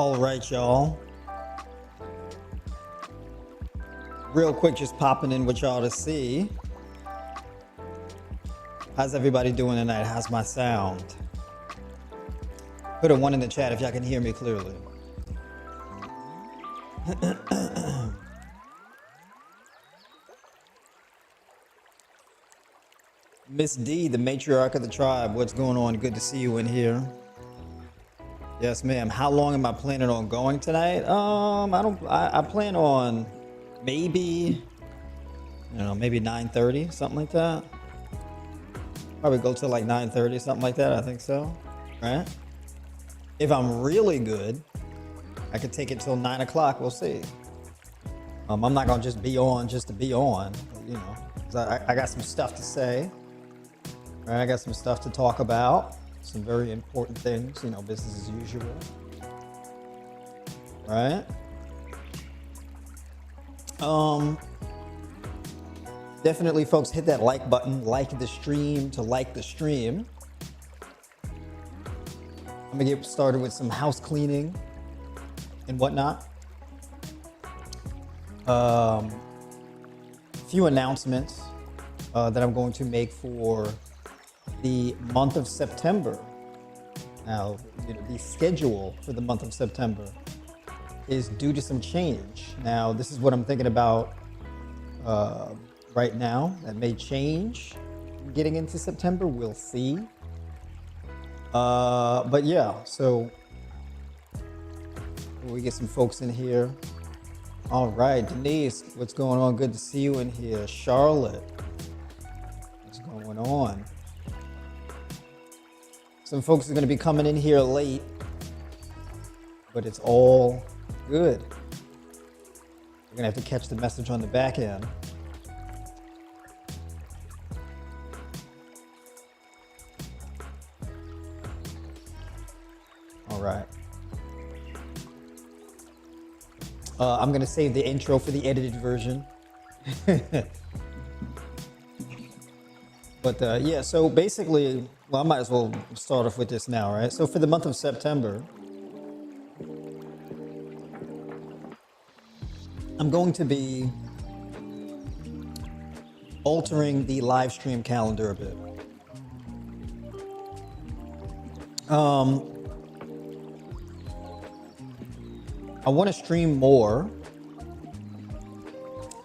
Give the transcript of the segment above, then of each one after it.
All right, y'all. Real quick, just popping in with y'all to see. How's everybody doing tonight? How's my sound? Put a 1 in the chat if y'all can hear me clearly. Miss D, the matriarch of the tribe, what's going on? Good to see you in here. Yes, ma'am. How long am I planning on going tonight? I plan on maybe 9:30, something like that. Probably go till like 9:30, something like that. I think so, right? If I'm really good, I could take it till 9 o'clock. We'll see. I'm not gonna just be on just to be on, you know. 'Cause I got some stuff to say. Right? I got some stuff to talk about. Some very important things, you know, business as usual. Right? Definitely, folks, hit that like button, like the stream to like the stream. I'm gonna get started with some house cleaning and whatnot. A few announcements that I'm going to make for the month of September. Now, you know, the schedule for the month of September is due to some change. Now, this is what I'm thinking about right now. That may change getting into September. We'll see. But yeah, so we get some folks in here. All right, Denise, what's going on? Good to see you in here. Charlotte, what's going on? Some folks are going to be coming in here late, but it's all good. We're going to have to catch the message on the back end. All right. I'm going to save the intro for the edited version. But yeah, so basically, well, I might as well start off with this now, right? So for the month of September, I'm going to be altering the live stream calendar a bit. I want to stream more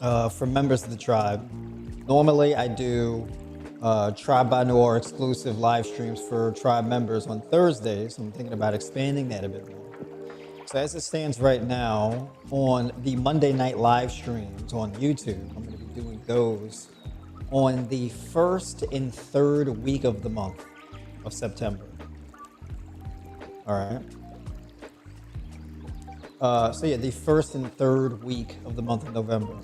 for members of the tribe. Normally, I do Tribe by Noir exclusive live streams for tribe members on Thursdays. I'm thinking about expanding that a bit more. So as it stands right now, on the Monday night live streams on YouTube, I'm going to be doing those on the first and third week of the month of September. All right. So yeah, the first and third week of the month of November.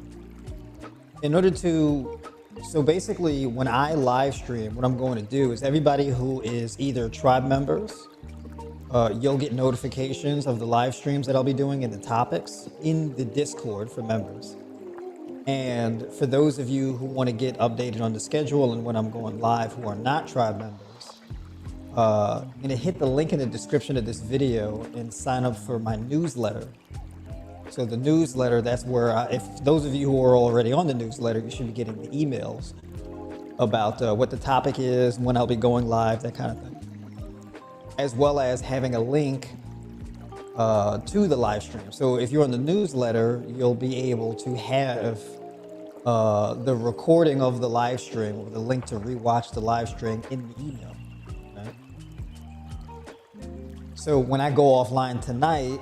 In order to, so basically when I live stream, what I'm going to do is everybody who is either tribe members, you'll get notifications of the live streams that I'll be doing and the topics in the Discord for members. And for those of you who want to get updated on the schedule and when I'm going live who are not tribe members, I'm gonna hit the link in the description of this video and sign up for my newsletter. So the newsletter, that's where, if those of you who are already on the newsletter, you should be getting the emails about what the topic is, when I'll be going live, that kind of thing. As well as having a link to the live stream. So if you're on the newsletter, you'll be able to have the recording of the live stream or the link to rewatch the live stream in the email. Okay? So when I go offline tonight,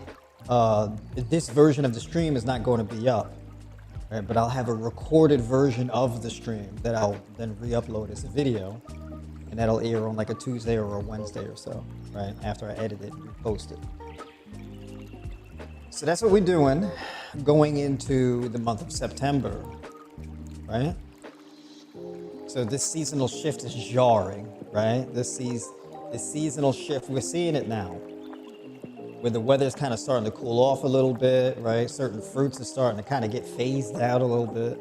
this version of the stream is not going to be up, right? But I'll have a recorded version of the stream that I'll then re-upload as a video, and that'll air on like a Tuesday or a Wednesday or so, right? After I edit it and post it. So that's what we're doing going into the month of September, right? So this seasonal shift is jarring, right? This seasonal shift, we're seeing it now, where the weather's kind of starting to cool off a little bit, right? Certain fruits are starting to kind of get phased out a little bit.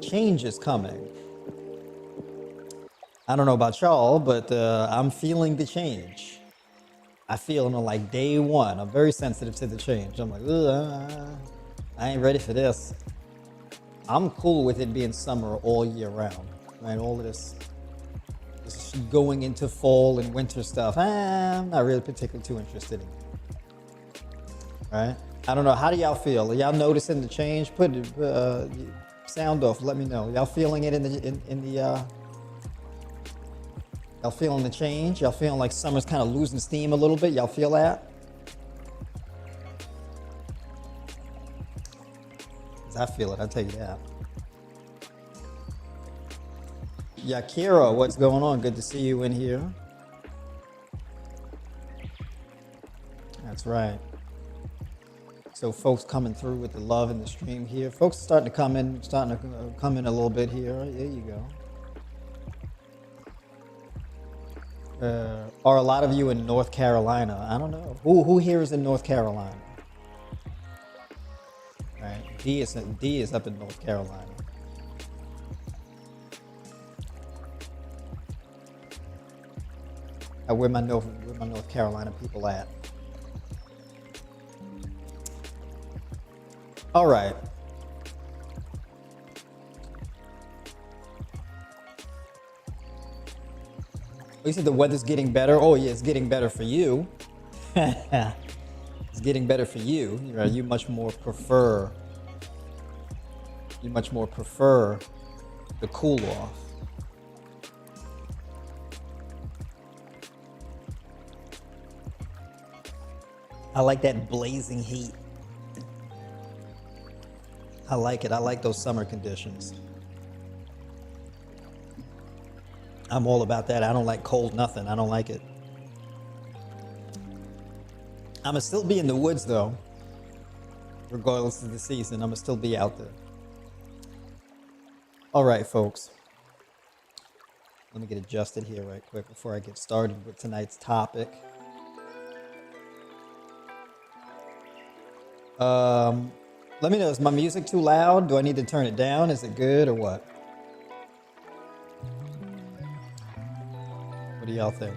Change is coming. I don't know about y'all, but I'm feeling the change. I feel on like day one, I'm very sensitive to the change. I'm like, I ain't ready for this. I'm cool with it being summer all year round, right? All of this going into fall and winter stuff, I'm not really particularly too interested in it, right? I don't know. How do y'all feel? Are y'all noticing the change? Put sound off. Let me know. Y'all feeling it y'all feeling the change? Y'all feeling like summer's kind of losing steam a little bit? Y'all feel that? 'Cause I feel it. I'll tell you that. Yakira, what's going on? Good to see you in here. That's right. So folks coming through with the love in the stream here. Folks are starting to come in a little bit here. There you go. Are a lot of you in North Carolina? I don't know. Who here is in North Carolina? Right. D is up in North Carolina. Where my North Carolina people at? All right. You said the weather's getting better. Oh yeah, it's getting better for you. It's getting better for you. Right? You much more prefer the cool off. I like that blazing heat. I like it. I like those summer conditions. I'm all about that. I don't like cold nothing. I don't like it. I'm gonna still be in the woods though, regardless of the season. I'm gonna still be out there. All right, folks. Let me get adjusted here right quick before I get started with tonight's topic. Let me know, is my music too loud? Do I need to turn it down? Is it good or what? What do y'all think?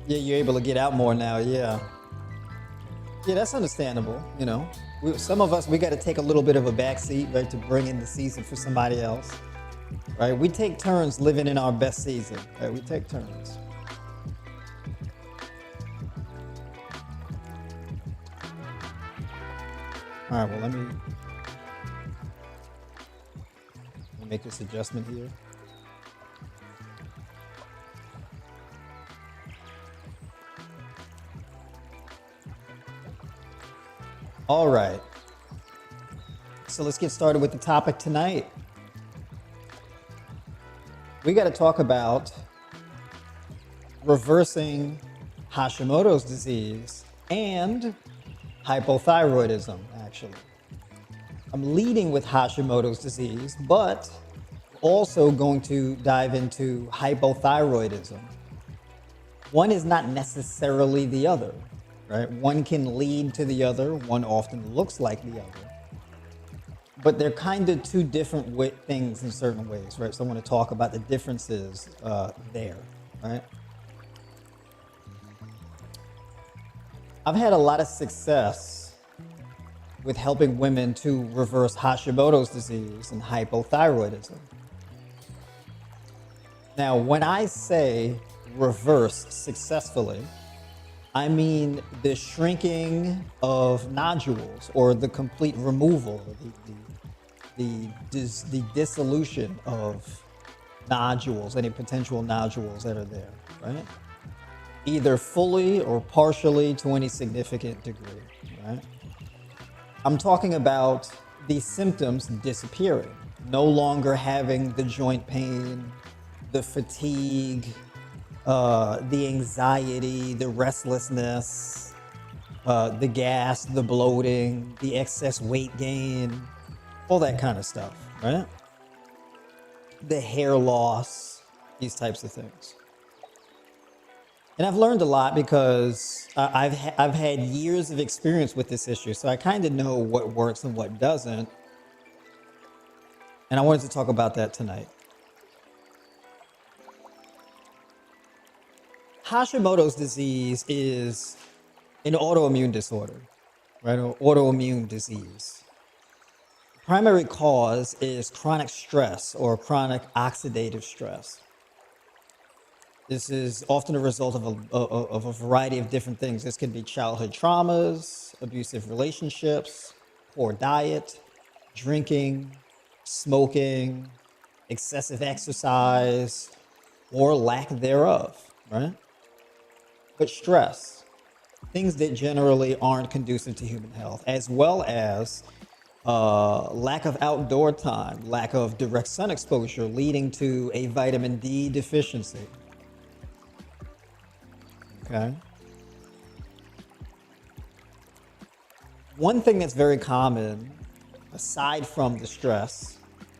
Yeah, you're able to get out more now, yeah. Yeah, that's understandable, you know. Some of us, we got to take a little bit of a back seat, right, to bring in the season for somebody else, right? We take turns living in our best season, right? We take turns. All right, well, let me make this adjustment here. All right. So let's get started with the topic tonight. We got to talk about reversing Hashimoto's disease and hypothyroidism, actually. I'm leading with Hashimoto's disease, but also going to dive into hypothyroidism. One is not necessarily the other. Right? One can lead to the other, one often looks like the other. But they're kind of two different things in certain ways, right? So I want to talk about the differences there, right? I've had a lot of success with helping women to reverse Hashimoto's disease and hypothyroidism. Now, when I say reverse successfully, I mean the shrinking of nodules or the complete removal, the dissolution of nodules, any potential nodules that are there, right? Either fully or partially to any significant degree, right? I'm talking about these symptoms disappearing, no longer having the joint pain, the fatigue, the anxiety, the restlessness, the gas, the bloating, the excess weight gain, all that kind of stuff, right? The hair loss, these types of things. And I've learned a lot because I've had years of experience with this issue, so I kind of know what works and what doesn't. And I wanted to talk about that tonight. Hashimoto's disease is an autoimmune disorder, right? Or autoimmune disease. Primary cause is chronic stress or chronic oxidative stress. This is often a result of a variety of different things. This can be childhood traumas, abusive relationships, poor diet, drinking, smoking, excessive exercise, or lack thereof, right? But stress, things that generally aren't conducive to human health, as well as lack of outdoor time, lack of direct sun exposure, leading to a vitamin D deficiency. Okay. One thing that's very common, aside from the stress,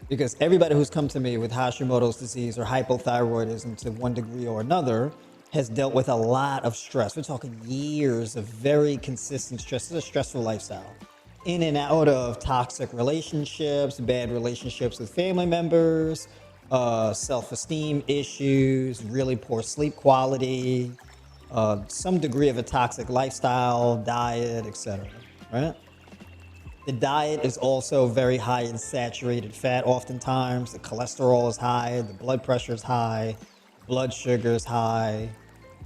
because everybody who's come to me with Hashimoto's disease or hypothyroidism to one degree or another has dealt with a lot of stress. We're talking years of very consistent stress. It's a stressful lifestyle. In and out of toxic relationships, bad relationships with family members, self-esteem issues, really poor sleep quality, some degree of a toxic lifestyle, diet, etc. Right? The diet is also very high in saturated fat. Oftentimes, the cholesterol is high, the blood pressure is high, blood sugar is high.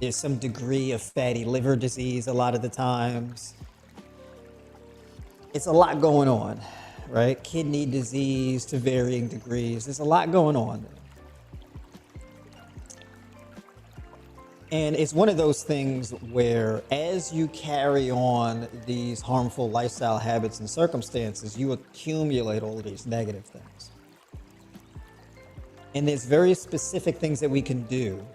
There's some degree of fatty liver disease a lot of the times. It's a lot going on, right? Kidney disease to varying degrees. There's a lot going on there. And it's one of those things where as you carry on these harmful lifestyle habits and circumstances, you accumulate all of these negative things. And there's very specific things that we can do,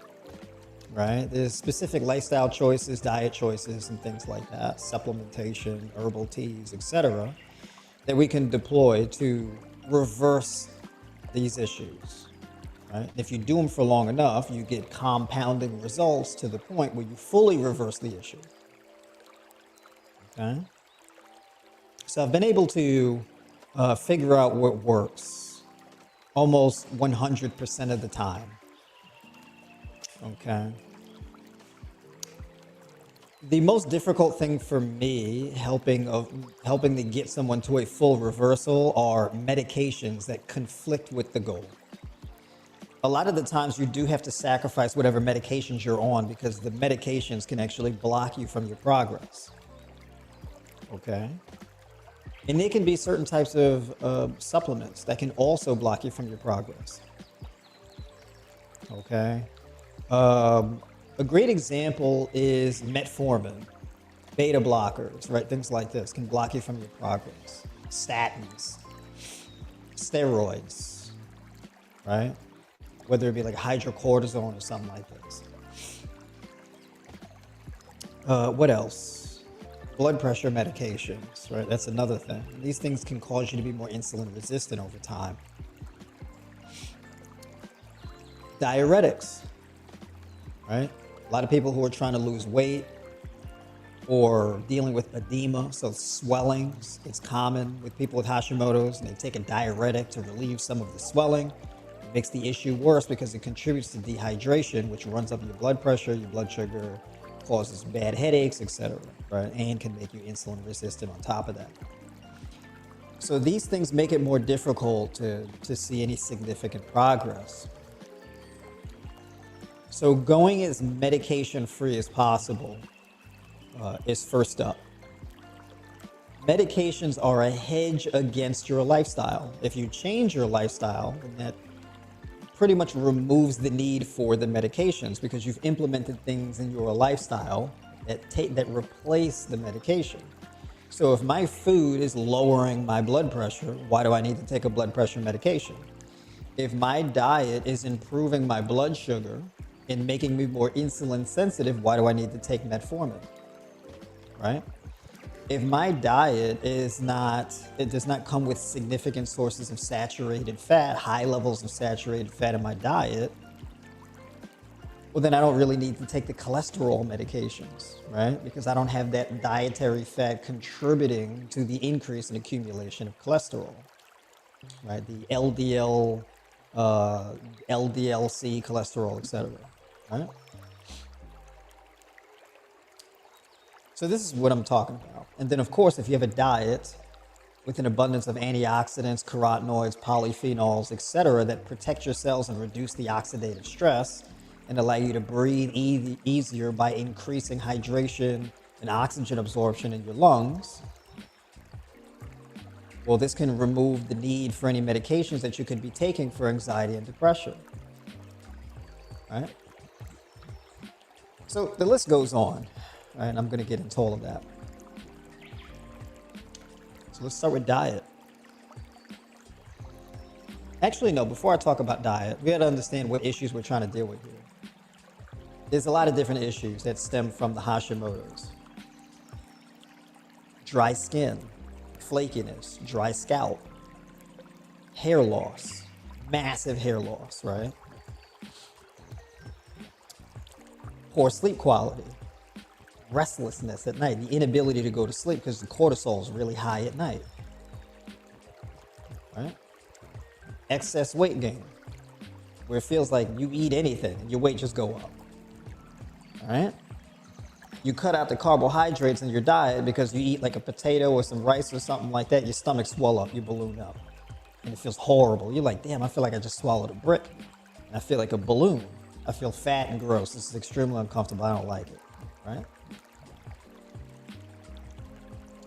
right? There's specific lifestyle choices, diet choices, and things like that, supplementation, herbal teas, etc., that we can deploy to reverse these issues. Right? If you do them for long enough, you get compounding results to the point where you fully reverse the issue. Okay? So I've been able to figure out what works almost 100% of the time. Okay? The most difficult thing for me helping to get someone to a full reversal are medications that conflict with the goal. A lot of the times you do have to sacrifice whatever medications you're on because the medications can actually block you from your progress. Okay? And there can be certain types of supplements that can also block you from your progress. Okay? A great example is metformin, beta blockers, right? Things like this can block you from your progress. Statins, steroids, right? Whether it be like hydrocortisone or something like this. What else? Blood pressure medications, right? That's another thing. These things can cause you to be more insulin resistant over time. Diuretics, right? A lot of people who are trying to lose weight or dealing with edema, so swellings, it's common with people with Hashimoto's, and they take a diuretic to relieve some of the swelling. It makes the issue worse because it contributes to dehydration, which runs up your blood pressure, your blood sugar, causes bad headaches, etc., right? And can make you insulin resistant on top of that. So these things make it more difficult to see any significant progress. So going as medication-free as possible is first up. Medications are a hedge against your lifestyle. If you change your lifestyle, then that pretty much removes the need for the medications because you've implemented things in your lifestyle that replace the medication. So if my food is lowering my blood pressure, why do I need to take a blood pressure medication? If my diet is improving my blood sugar and making me more insulin sensitive, why do I need to take metformin? Right? If my diet does not come with significant sources of saturated fat, high levels of saturated fat in my diet, well, then I don't really need to take the cholesterol medications, right? Because I don't have that dietary fat contributing to the increase in accumulation of cholesterol, right? The LDL, LDLC cholesterol, etc., right? So this is what I'm talking about. And then, of course, if you have a diet with an abundance of antioxidants, carotenoids, polyphenols, etc., that protect your cells and reduce the oxidative stress and allow you to breathe easier by increasing hydration and oxygen absorption in your lungs, well, this can remove the need for any medications that you could be taking for anxiety and depression, right? So the list goes on, right? And I'm going to get into all of that. So let's start with diet. Actually, no, before I talk about diet, we got to understand what issues we're trying to deal with here. There's a lot of different issues that stem from the Hashimoto's. Dry skin, flakiness, dry scalp, hair loss, massive hair loss, right? Poor sleep quality, restlessness at night, the inability to go to sleep because the cortisol is really high at night, right? Excess weight gain, where it feels like you eat anything and your weight just go up, all right? You cut out the carbohydrates in your diet because you eat like a potato or some rice or something like that, your stomach swell up, you balloon up, and it feels horrible. You're like, damn, I feel like I just swallowed a brick, and I feel like a balloon. I feel fat and gross. This is extremely uncomfortable. I don't like it, right?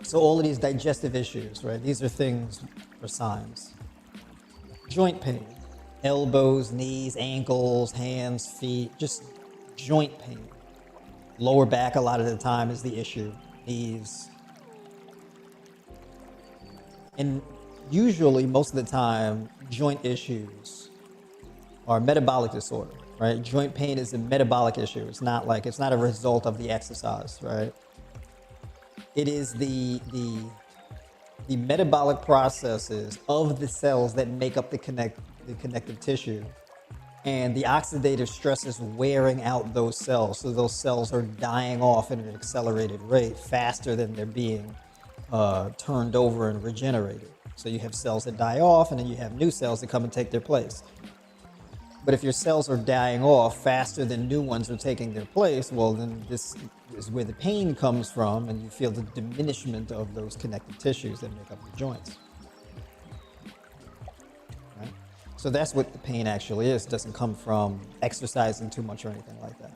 So all of these digestive issues, right? These are things or signs. Joint pain, elbows, knees, ankles, hands, feet, just joint pain. Lower back a lot of the time is the issue, knees. And usually, most of the time, joint issues are metabolic disorder, right? Joint pain is a metabolic issue. It's not a result of the exercise, right? It is the metabolic processes of the cells that make up the connective tissue. And the oxidative stress is wearing out those cells. So those cells are dying off at an accelerated rate faster than they're being turned over and regenerated. So you have cells that die off and then you have new cells that come and take their place. But if your cells are dying off faster than new ones are taking their place, well, then this is where the pain comes from and you feel the diminishment of those connective tissues that make up the joints. So that's what the pain actually is. It doesn't come from exercising too much or anything like that.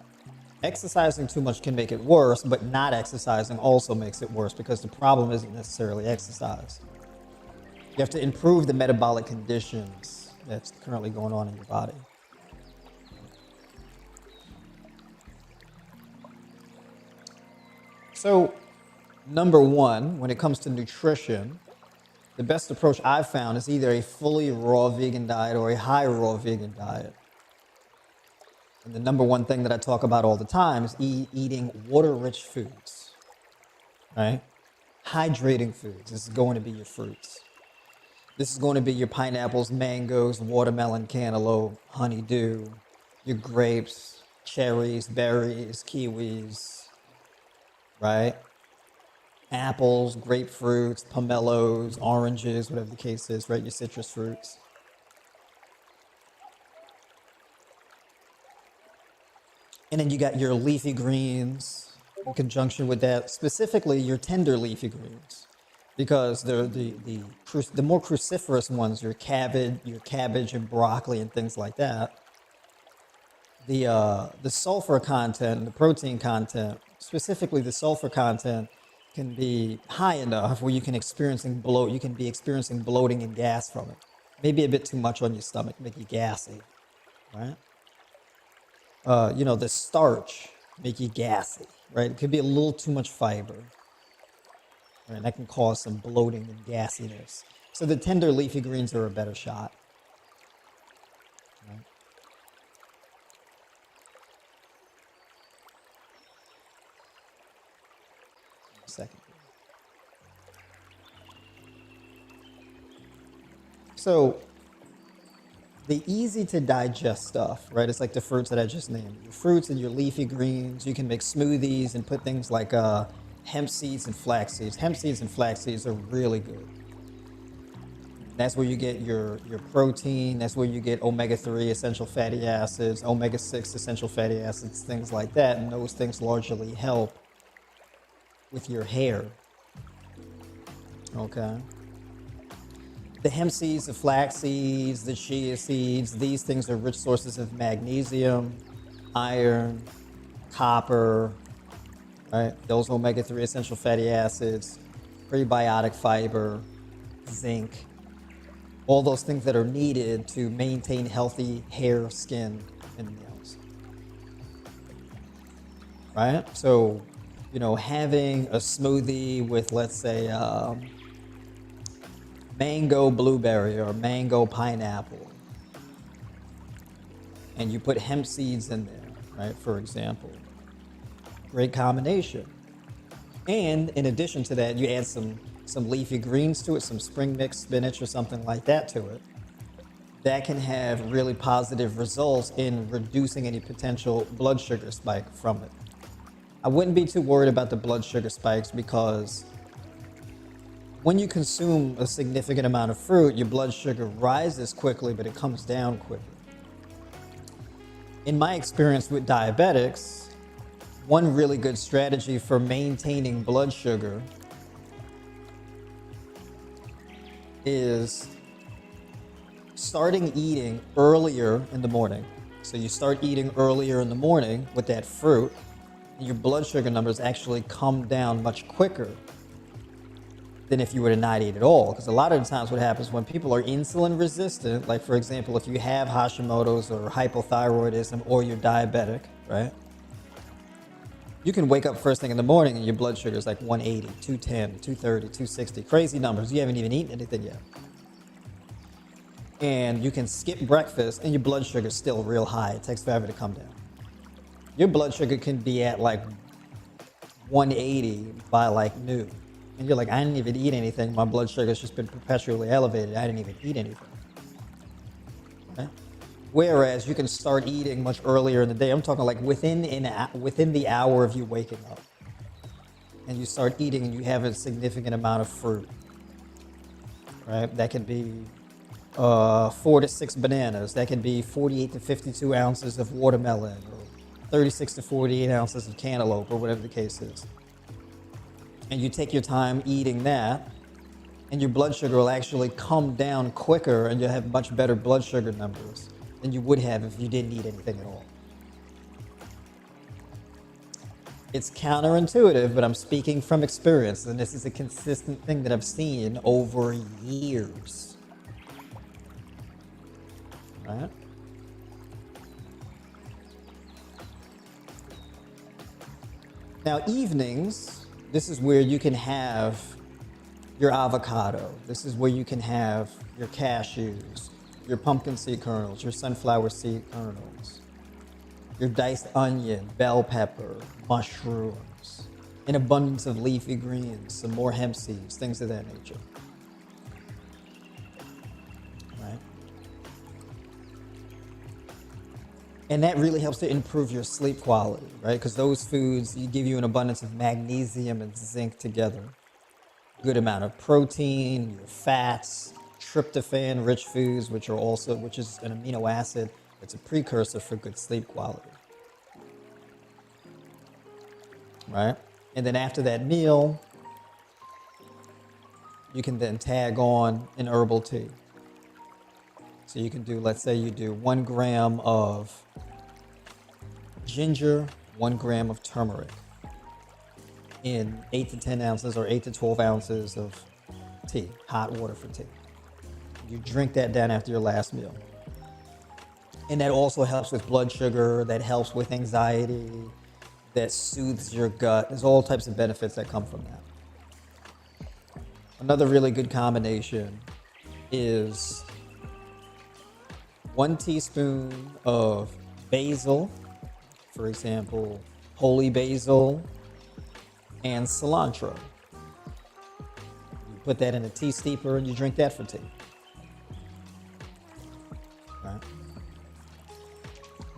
Exercising too much can make it worse, but not exercising also makes it worse because the problem isn't necessarily exercise. You have to improve the metabolic conditions that's currently going on in your body. So, number one, when it comes to nutrition, the best approach I've found is either a fully raw vegan diet or a high raw vegan diet. And the number one thing that I talk about all the time is eating water-rich foods, right? Hydrating foods. This is going to be your fruits. This is going to be your pineapples, mangoes, watermelon, cantaloupe, honeydew, your grapes, cherries, berries, kiwis, right? Apples, grapefruits, pomelos, oranges, whatever the case is, right? Your citrus fruits. And then you got your leafy greens in conjunction with that, specifically your tender leafy greens, because the more cruciferous ones, your cabbage and broccoli and things like that, the sulfur content and the protein content, specifically the sulfur content, can be high enough where you can be experiencing bloating and gas from it. Maybe a bit too much on your stomach, make you gassy, right? The starch make you gassy, right? It could be a little too much fiber, right? That can cause some bloating and gassiness. So the tender leafy greens are a better shot. Right? Second. So the easy to digest stuff, right? It's like the fruits that I just named. Your fruits and your leafy greens. You can make smoothies and put things like hemp seeds and flax seeds. Hemp seeds and flax seeds are really good. That's where you get your protein. That's where you get omega-3 essential fatty acids, omega-6 essential fatty acids, things like that. And those things largely help with your hair. Okay. The hemp seeds, the flax seeds, the chia seeds, these things are rich sources of magnesium, iron, copper, right? Those omega-3 essential fatty acids, prebiotic fiber, zinc, all those things that are needed to maintain healthy hair, skin, and nails, right? So, having a smoothie with, let's say, mango blueberry or mango pineapple, and you put hemp seeds in there, right? For example, great combination. And in addition to that, you add some leafy greens to it, some spring mix spinach or something like that to it. That can have really positive results in reducing any potential blood sugar spike from it. I wouldn't be too worried about the blood sugar spikes because when you consume a significant amount of fruit, your blood sugar rises quickly, but it comes down quickly. In my experience with diabetics, one really good strategy for maintaining blood sugar is starting eating earlier in the morning. So you start eating earlier in the morning with that fruit, and your blood sugar numbers actually come down much quicker than if you were to not eat at all. Because a lot of the times what happens when people are insulin resistant, like for example, if you have Hashimoto's or hypothyroidism or you're diabetic, right? You can wake up first thing in the morning and your blood sugar is like 180, 210, 230, 260, crazy numbers. You haven't even eaten anything yet. And you can skip breakfast and your blood sugar is still real high. It takes forever to come down. Your blood sugar can be at like 180 by like noon. And you're like, I didn't even eat anything. My blood sugar's just been perpetually elevated. I didn't even eat anything. Okay? Whereas you can start eating much earlier in the day. I'm talking like within the hour of you waking up. And you start eating and you have a significant amount of fruit. Right? That can be 4 to 6 bananas. That can be 48 to 52 ounces of watermelon, or 36 to 48 ounces of cantaloupe, or whatever the case is. And you take your time eating that, and your blood sugar will actually come down quicker, and you'll have much better blood sugar numbers than you would have if you didn't eat anything at all. It's counterintuitive, but I'm speaking from experience, and this is a consistent thing that I've seen over years. Right? Now, evenings, this is where you can have your avocado. This is where you can have your cashews, your pumpkin seed kernels, your sunflower seed kernels, your diced onion, bell pepper, mushrooms, an abundance of leafy greens, some more hemp seeds, things of that nature. Right? And that really helps to improve your sleep quality, right? Because those foods give you an abundance of magnesium and zinc together. Good amount of protein, your fats, tryptophan-rich foods, which is an amino acid. It's a precursor for good sleep quality, right? And then after that meal, you can then tag on an herbal tea. So you can do, let's say you do 1 gram of ginger, 1 gram of turmeric in 8 to 10 ounces or 8 to 12 ounces of tea, hot water for tea. You drink that down after your last meal. And that also helps with blood sugar, that helps with anxiety, that soothes your gut. There's all types of benefits that come from that. Another really good combination is 1 teaspoon of basil, for example, holy basil, and cilantro. You put that in a tea steeper and you drink that for tea. Right?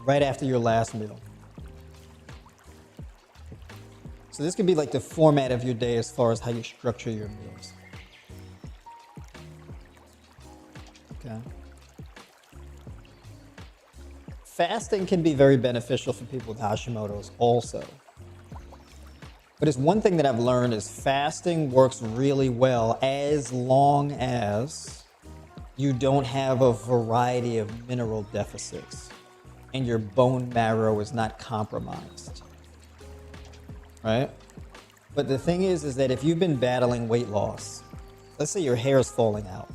right after your last meal. So this could be like the format of your day as far as how you structure your meals. Okay. Fasting can be very beneficial for people with Hashimoto's also. But it's one thing that I've learned is fasting works really well as long as you don't have a variety of mineral deficits and your bone marrow is not compromised, right? But the thing is that if you've been battling weight loss, let's say your hair's falling out,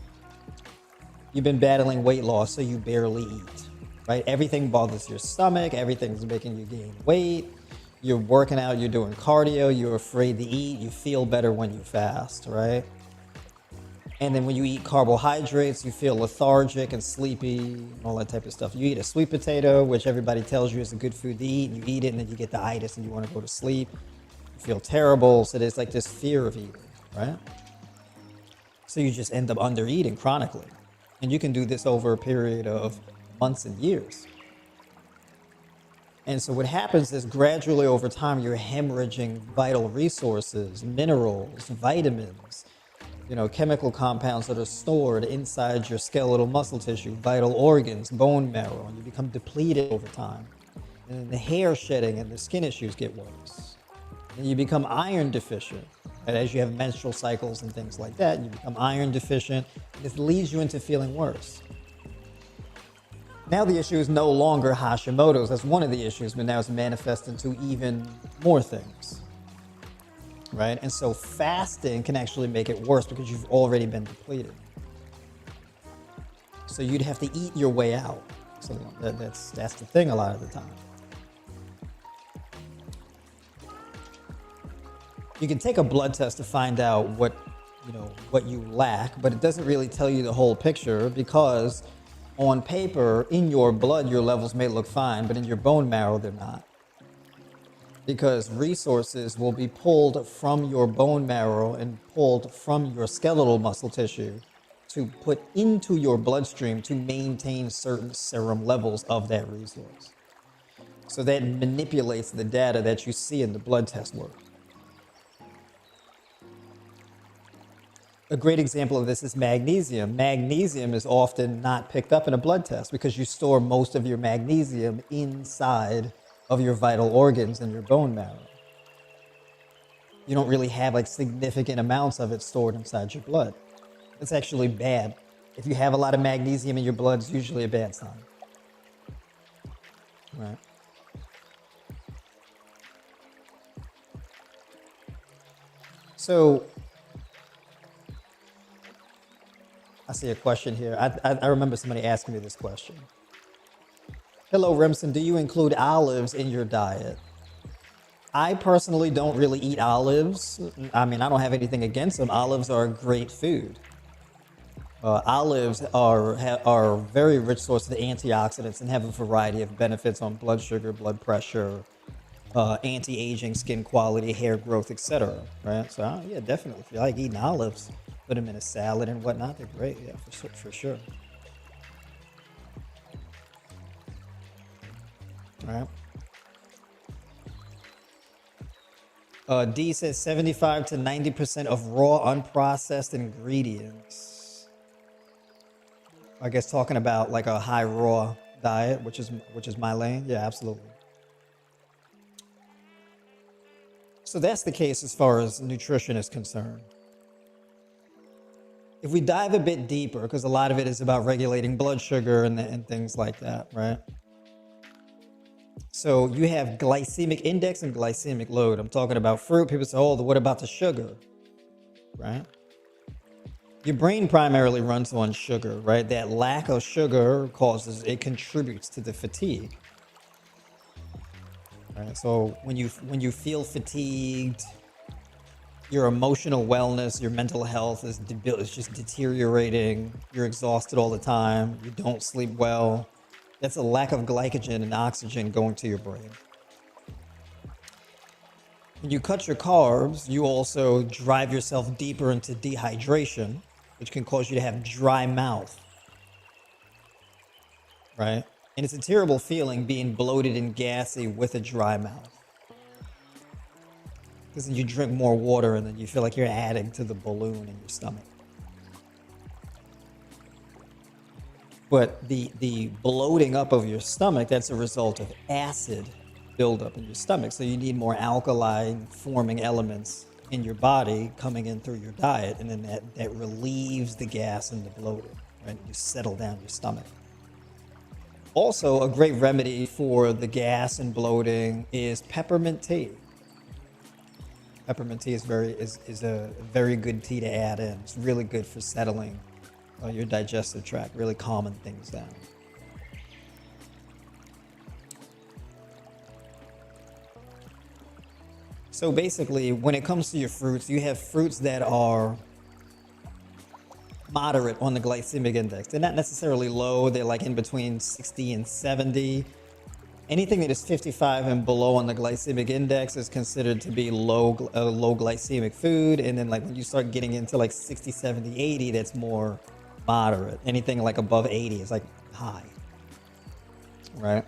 you've been battling weight loss so you barely eat, right? Everything bothers your stomach, everything's making you gain weight, you're working out, you're doing cardio, you're afraid to eat, you feel better when you fast, right? And then when you eat carbohydrates, you feel lethargic and sleepy, all that type of stuff. You eat a sweet potato, which everybody tells you is a good food to eat, and you eat it and then you get the itis and you want to go to sleep. You feel terrible, so there's like this fear of eating, right? So you just end up under eating chronically. And you can do this over a period of months and years. And so what happens is gradually over time, you're hemorrhaging vital resources, minerals, vitamins, chemical compounds that are stored inside your skeletal muscle tissue, vital organs, bone marrow, and you become depleted over time. And then the hair shedding and the skin issues get worse. And you become iron deficient. And as you have menstrual cycles and things like that, you become iron deficient. And this leads you into feeling worse. Now the issue is no longer Hashimoto's. That's one of the issues, but now it's manifest into even more things, right? And so fasting can actually make it worse because you've already been depleted. So you'd have to eat your way out. So that's the thing a lot of the time. You can take a blood test to find out what you lack, but it doesn't really tell you the whole picture because on paper, in your blood, your levels may look fine, but in your bone marrow, they're not. Because resources will be pulled from your bone marrow and pulled from your skeletal muscle tissue to put into your bloodstream to maintain certain serum levels of that resource. So that manipulates the data that you see in the blood test work. A great example of this is magnesium. Magnesium is often not picked up in a blood test because you store most of your magnesium inside of your vital organs and your bone marrow. You don't really have like significant amounts of it stored inside your blood. It's actually bad. If you have a lot of magnesium in your blood, it's usually a bad sign. Right. So I see a question here. I remember somebody asking me this question. Hello, Remsen, do you include olives in your diet? I personally don't really eat olives. I mean, I don't have anything against them. Olives are a great food. Olives are a very rich source of antioxidants and have a variety of benefits on blood sugar, blood pressure, anti-aging, skin quality, hair growth, etc. Right? So yeah, definitely. If you like eating olives, put them in a salad and whatnot, they're great. Yeah, for sure. All right. D says 75 to 90% of raw unprocessed ingredients. I guess talking about like a high raw diet, which is my lane. Yeah, absolutely. So that's the case as far as nutrition is concerned. If we dive a bit deeper, because a lot of it is about regulating blood sugar and things like that, right? So you have glycemic index and glycemic load. I'm talking about fruit. People say, oh, what about the sugar, right? Your brain primarily runs on sugar, right? That lack of sugar contributes to the fatigue. Right? So when you feel fatigued, your emotional wellness, your mental health is just deteriorating. You're exhausted all the time. You don't sleep well. That's a lack of glycogen and oxygen going to your brain. When you cut your carbs, you also drive yourself deeper into dehydration, which can cause you to have dry mouth, right? And it's a terrible feeling being bloated and gassy with a dry mouth. Because then you drink more water and then you feel like you're adding to the balloon in your stomach. But the bloating up of your stomach, that's a result of acid buildup in your stomach. So you need more alkaline forming elements in your body coming in through your diet. And then that relieves the gas and the bloating, right? You settle down your stomach. Also, a great remedy for the gas and bloating is peppermint tea. Peppermint tea is a very good tea to add in. It's really good for settling your digestive tract, really calming things down. So basically, when it comes to your fruits, you have fruits that are moderate on the glycemic index. They're not necessarily low. They're like in between 60 and 70. Anything that is 55 and below on the glycemic index is considered to be low glycemic food. And then like when you start getting into like 60, 70, 80, that's more moderate. Anything like above 80 is like high, right?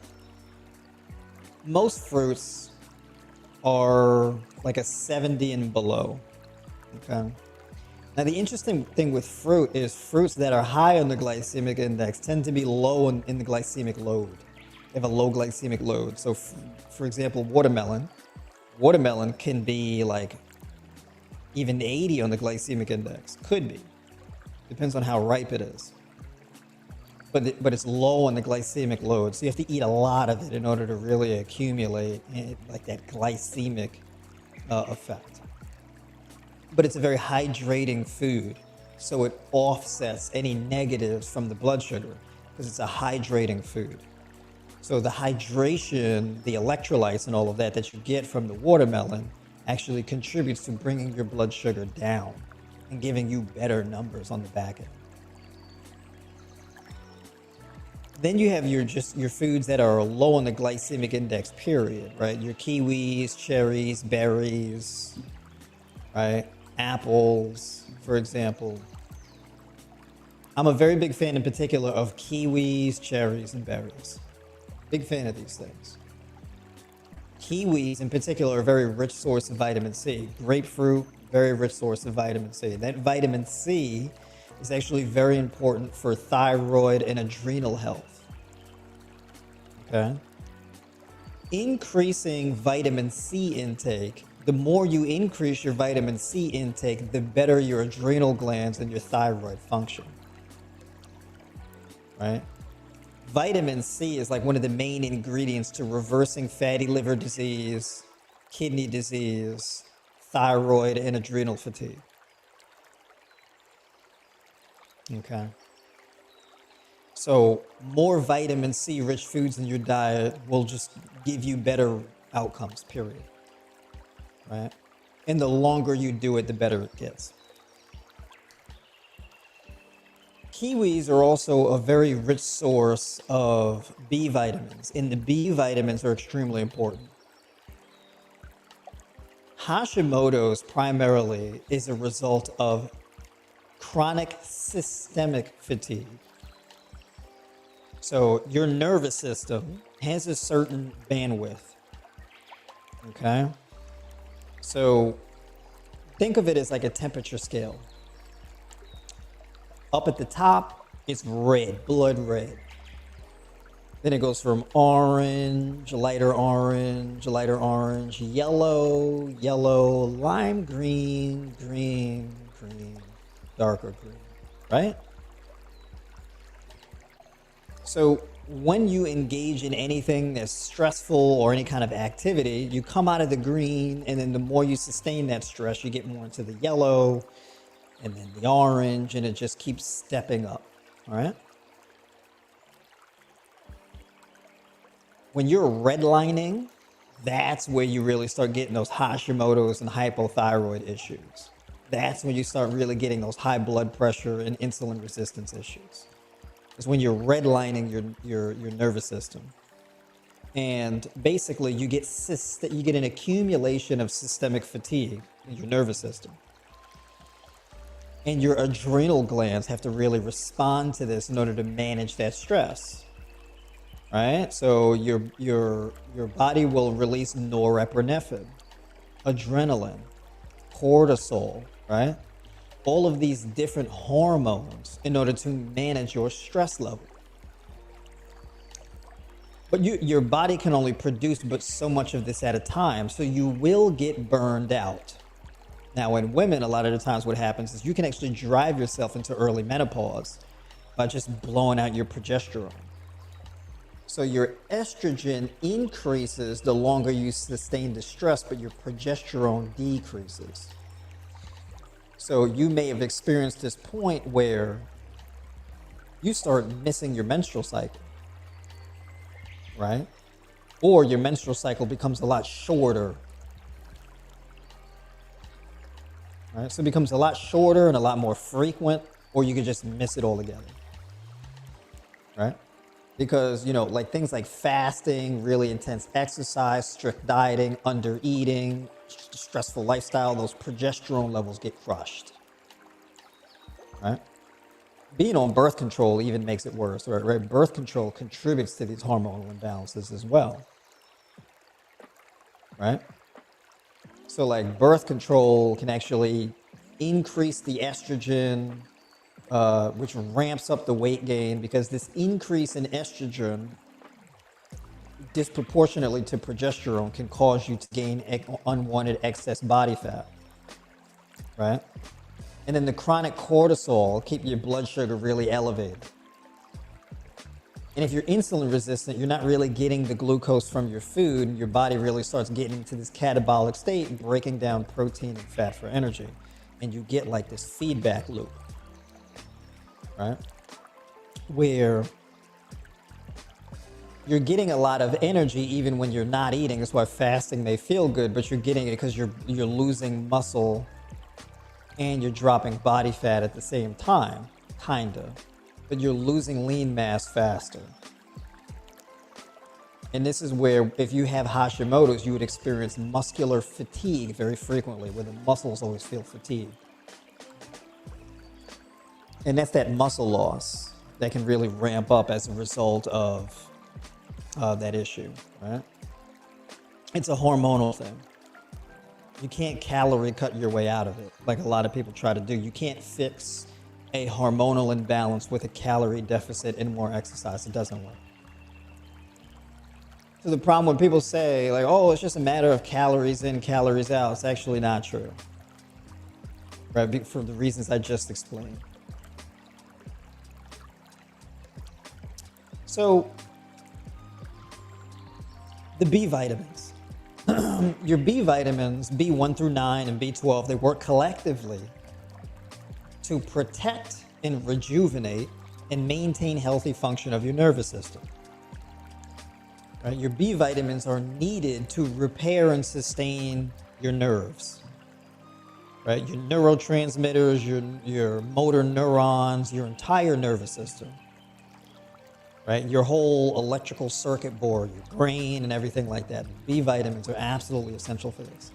Most fruits are like a 70 and below, okay? Now, the interesting thing with fruit is fruits that are high on the glycemic index tend to be low in the glycemic load. They have a low glycemic load. So, for example, watermelon can be like even 80 on the glycemic index. Could be. Depends on how ripe it is. But it's low on the glycemic load. So you have to eat a lot of it in order to really accumulate like that glycemic effect. But it's a very hydrating food, so it offsets any negatives from the blood sugar because it's a hydrating food. So the hydration, the electrolytes and all of that you get from the watermelon actually contributes to bringing your blood sugar down and giving you better numbers on the back end. Then you have your foods that are low on the glycemic index, period, right? Your kiwis, cherries, berries, right? Apples, for example. I'm a very big fan in particular of kiwis, cherries, and berries. Big fan of these things. Kiwis in particular are a very rich source of vitamin C. Grapefruit, very rich source of vitamin C. That vitamin C is actually very important for thyroid and adrenal health. Okay? Increasing vitamin C intake, the more you increase your vitamin C intake, the better your adrenal glands and your thyroid function. Right? Vitamin C is like one of the main ingredients to reversing fatty liver disease, kidney disease, thyroid, and adrenal fatigue. Okay. So more vitamin C rich foods in your diet will just give you better outcomes, period. Right? And the longer you do it, the better it gets. Kiwis are also a very rich source of B vitamins, and the B vitamins are extremely important. Hashimoto's primarily is a result of chronic systemic fatigue. So your nervous system has a certain bandwidth, okay? So think of it as like a temperature scale. Up at the top, it's red, blood red. Then it goes from orange, lighter orange, lighter orange, yellow, yellow, lime green, green, green, darker green, right? So when you engage in anything that's stressful or any kind of activity, you come out of the green, and then the more you sustain that stress, you get more into the yellow, and then the orange, and it just keeps stepping up, all right? When you're redlining, that's where you really start getting those Hashimoto's and hypothyroid issues. That's when you start really getting those high blood pressure and insulin resistance issues. It's when you're redlining your nervous system. And basically you get an accumulation of systemic fatigue in your nervous system. And your adrenal glands have to really respond to this in order to manage that stress. right? So your body will release norepinephrine, adrenaline, cortisol, right? All of these different hormones in order to manage your stress level. But your body can only produce but so much of this at a time, so you will get burned out. Now, in women, a lot of the times what happens is you can actually drive yourself into early menopause by just blowing out your progesterone. So your estrogen increases the longer you sustain the stress, but your progesterone decreases. So you may have experienced this point where you start missing your menstrual cycle, right? Or your menstrual cycle becomes a lot shorter, right? So it becomes a lot shorter and a lot more frequent, or you could just miss it altogether, right? Because, like things like fasting, really intense exercise, strict dieting, under eating, stressful lifestyle, those progesterone levels get crushed, right? Being on birth control even makes it worse, right? Birth control contributes to these hormonal imbalances as well, right? So like birth control can actually increase the estrogen, which ramps up the weight gain, because this increase in estrogen disproportionately to progesterone can cause you to gain unwanted excess body fat, right? And then the chronic cortisol keep your blood sugar really elevated. And if you're insulin resistant, you're not really getting the glucose from your food, and your body really starts getting into this catabolic state, breaking down protein and fat for energy. And you get like this feedback loop, right? Where you're getting a lot of energy even when you're not eating. That's why fasting may feel good, but you're getting it because you're losing muscle and you're dropping body fat at the same time, kinda. But you're losing lean mass faster. And this is where, if you have Hashimoto's, you would experience muscular fatigue very frequently, where the muscles always feel fatigued. And that's that muscle loss that can really ramp up as a result of that issue, right? It's a hormonal thing. You can't calorie cut your way out of it, like a lot of people try to do. You can't fix a hormonal imbalance with a calorie deficit and more exercise. It doesn't work. So the problem when people say, like, oh, it's just a matter of calories in, calories out, it's actually not true, right? For the reasons I just explained. So the B vitamins. Your B vitamins, B1 through 9 and B12, they work collectively to protect and rejuvenate and maintain healthy function of your nervous system. Right? Your B vitamins are needed to repair and sustain your nerves. Right? Your neurotransmitters, your motor neurons, your entire nervous system. Right? Your whole electrical circuit board, your brain and everything like that. B vitamins are absolutely essential for this.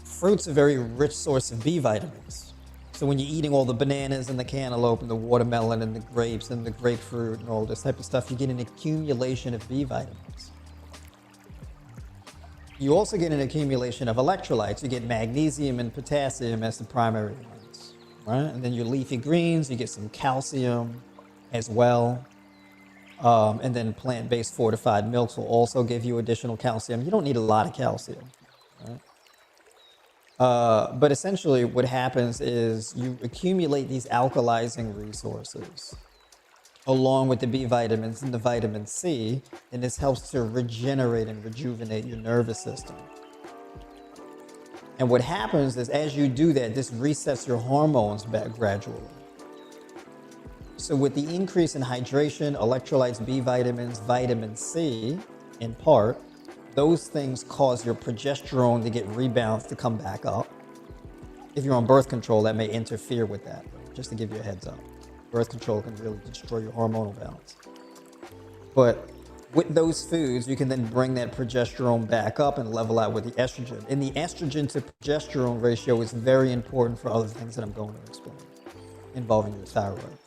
Fruit's a very rich source of B vitamins. So when you're eating all the bananas and the cantaloupe and the watermelon and the grapes and the grapefruit and all this type of stuff, you get an accumulation of B vitamins. You also get an accumulation of electrolytes. You get magnesium and potassium as the primary ones, right? And then your leafy greens, you get some calcium as well. And then plant-based fortified milks will also give you additional calcium. You don't need a lot of calcium, right? But essentially what happens is you accumulate these alkalizing resources along with the B vitamins and the vitamin C, and this helps to regenerate and rejuvenate your nervous system. And what happens is as you do that, this resets your hormones back gradually. So with the increase in hydration, electrolytes, B vitamins, vitamin C, in part, those things cause your progesterone to get rebalanced to come back up. If you're on birth control, that may interfere with that, just to give you a heads up. Birth control can really destroy your hormonal balance. But with those foods, you can then bring that progesterone back up and level out with the estrogen. And the estrogen to progesterone ratio is very important for other things that I'm going to explain involving your thyroid.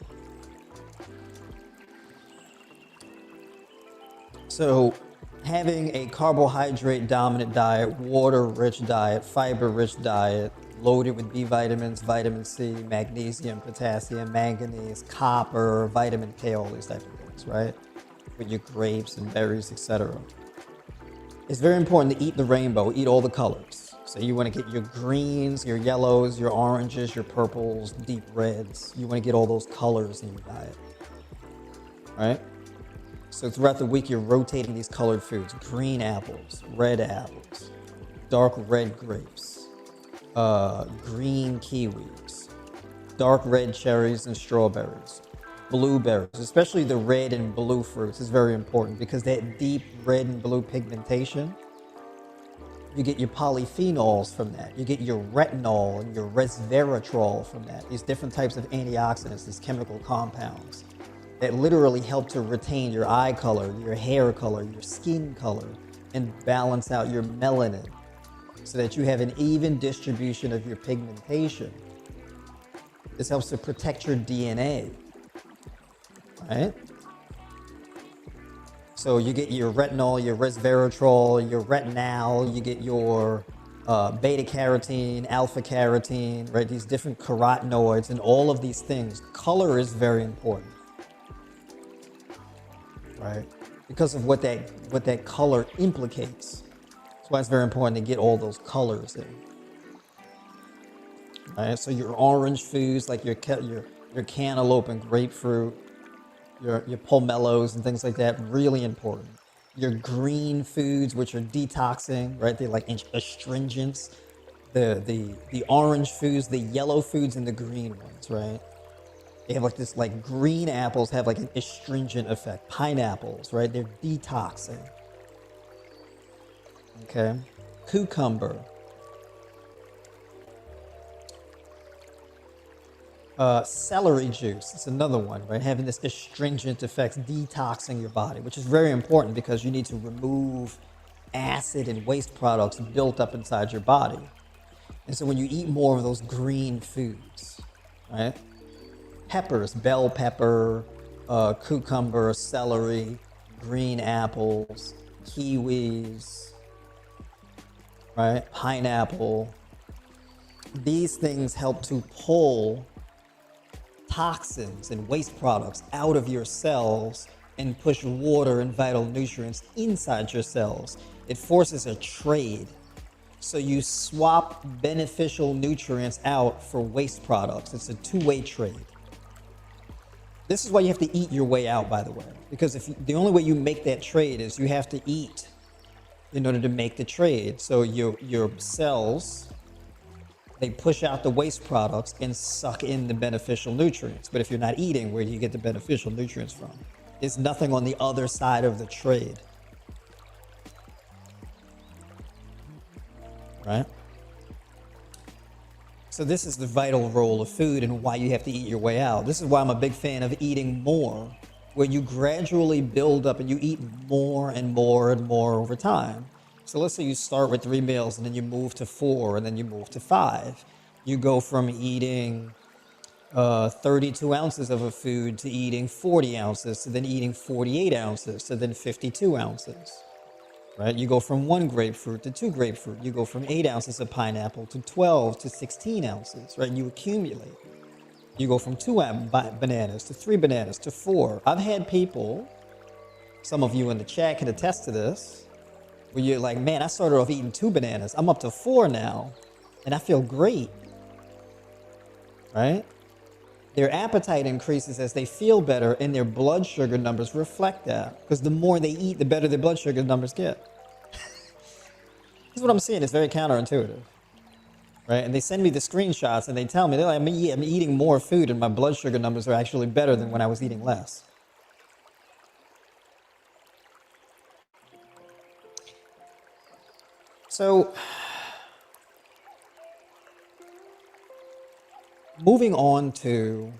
So having a carbohydrate dominant diet, water rich diet, fiber rich diet, loaded with B vitamins, vitamin C, magnesium, potassium, manganese, copper, vitamin K, all these type of things, right? With your grapes and berries, etc. It's very important to eat the rainbow, eat all the colors. So you want to get your greens, your yellows, your oranges, your purples, deep reds. You want to get all those colors in your diet, right? So throughout the week, you're rotating these colored foods: green apples, dark red grapes, green kiwis, dark red cherries and strawberries, blueberries, especially the red and blue fruits is very important because that deep red and blue pigmentation, you get your polyphenols from that. You get your retinol and your resveratrol from that. These different types of antioxidants, these chemical compounds that literally help to retain your eye color, your hair color, your skin color, and balance out your melanin so that you have an even distribution of your pigmentation. This helps to protect your DNA, right? So you get your retinol, your resveratrol, your retinal, you get your beta carotene, alpha carotene, right? These different carotenoids and all of these things. Color is very important, right? Because of what that color implicates. That's why it's very important to get all those colors in. Right? So your orange foods like your cantaloupe and grapefruit, your pomelos and things like that, really important. Your green foods, which are detoxing, right? They're like astringents. The orange foods, the yellow foods, and the green ones, right? They have like this, like green apples have like an astringent effect. Pineapples, right? They're detoxing. Okay. Cucumber. Celery juice, it's another one, right? Having this astringent effect, detoxing your body, which is very important because you need to remove acid and waste products built up inside your body. And so when you eat more of those green foods, right? Peppers, bell pepper, cucumber, celery, green apples, kiwis, right? Pineapple. These things help to pull toxins and waste products out of your cells and push water and vital nutrients inside your cells. It forces a trade. So you swap beneficial nutrients out for waste products. It's a two-way trade. This is why you have to eat your way out, by the way, because the only way you make that trade is you have to eat in order to make the trade. So your cells, they push out the waste products and suck in the beneficial nutrients. But if you're not eating, where do you get the beneficial nutrients from? There's nothing on the other side of the trade, right? So this is the vital role of food and why you have to eat your way out. This is why I'm a big fan of eating more, where you gradually build up and you eat more and more and more over time. So let's say you start with 3 meals and then you move to 4 and then you move to 5. You go from eating 32 ounces of a food to eating 40 ounces to then eating 48 ounces to then 52 ounces. Right? You go from 1 grapefruit to 2 grapefruit. You go from 8 ounces of pineapple to 12 to 16 ounces, right? You accumulate. You go from 2 bananas to 3 bananas to 4. I've had people, some of you in the chat can attest to this, where you're like, man, I started off eating 2 bananas. I'm up to 4 now, and I feel great, right? Their appetite increases as they feel better, and their blood sugar numbers reflect that. Because the more they eat, the better their blood sugar numbers get. This is what I'm seeing. It's very counterintuitive, right? And they send me the screenshots, and they tell me, they're like, I'm eating more food, and my blood sugar numbers are actually better than when I was eating less. So, moving on to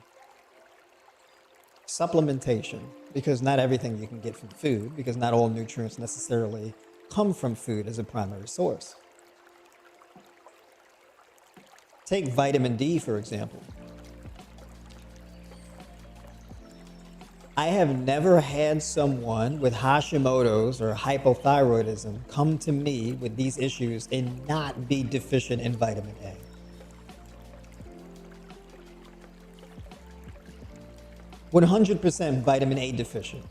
supplementation, because not everything you can get from food, because not all nutrients necessarily come from food as a primary source. Take vitamin D, for example. I have never had someone with Hashimoto's or hypothyroidism come to me with these issues and not be deficient in vitamin A. 100% vitamin A deficient.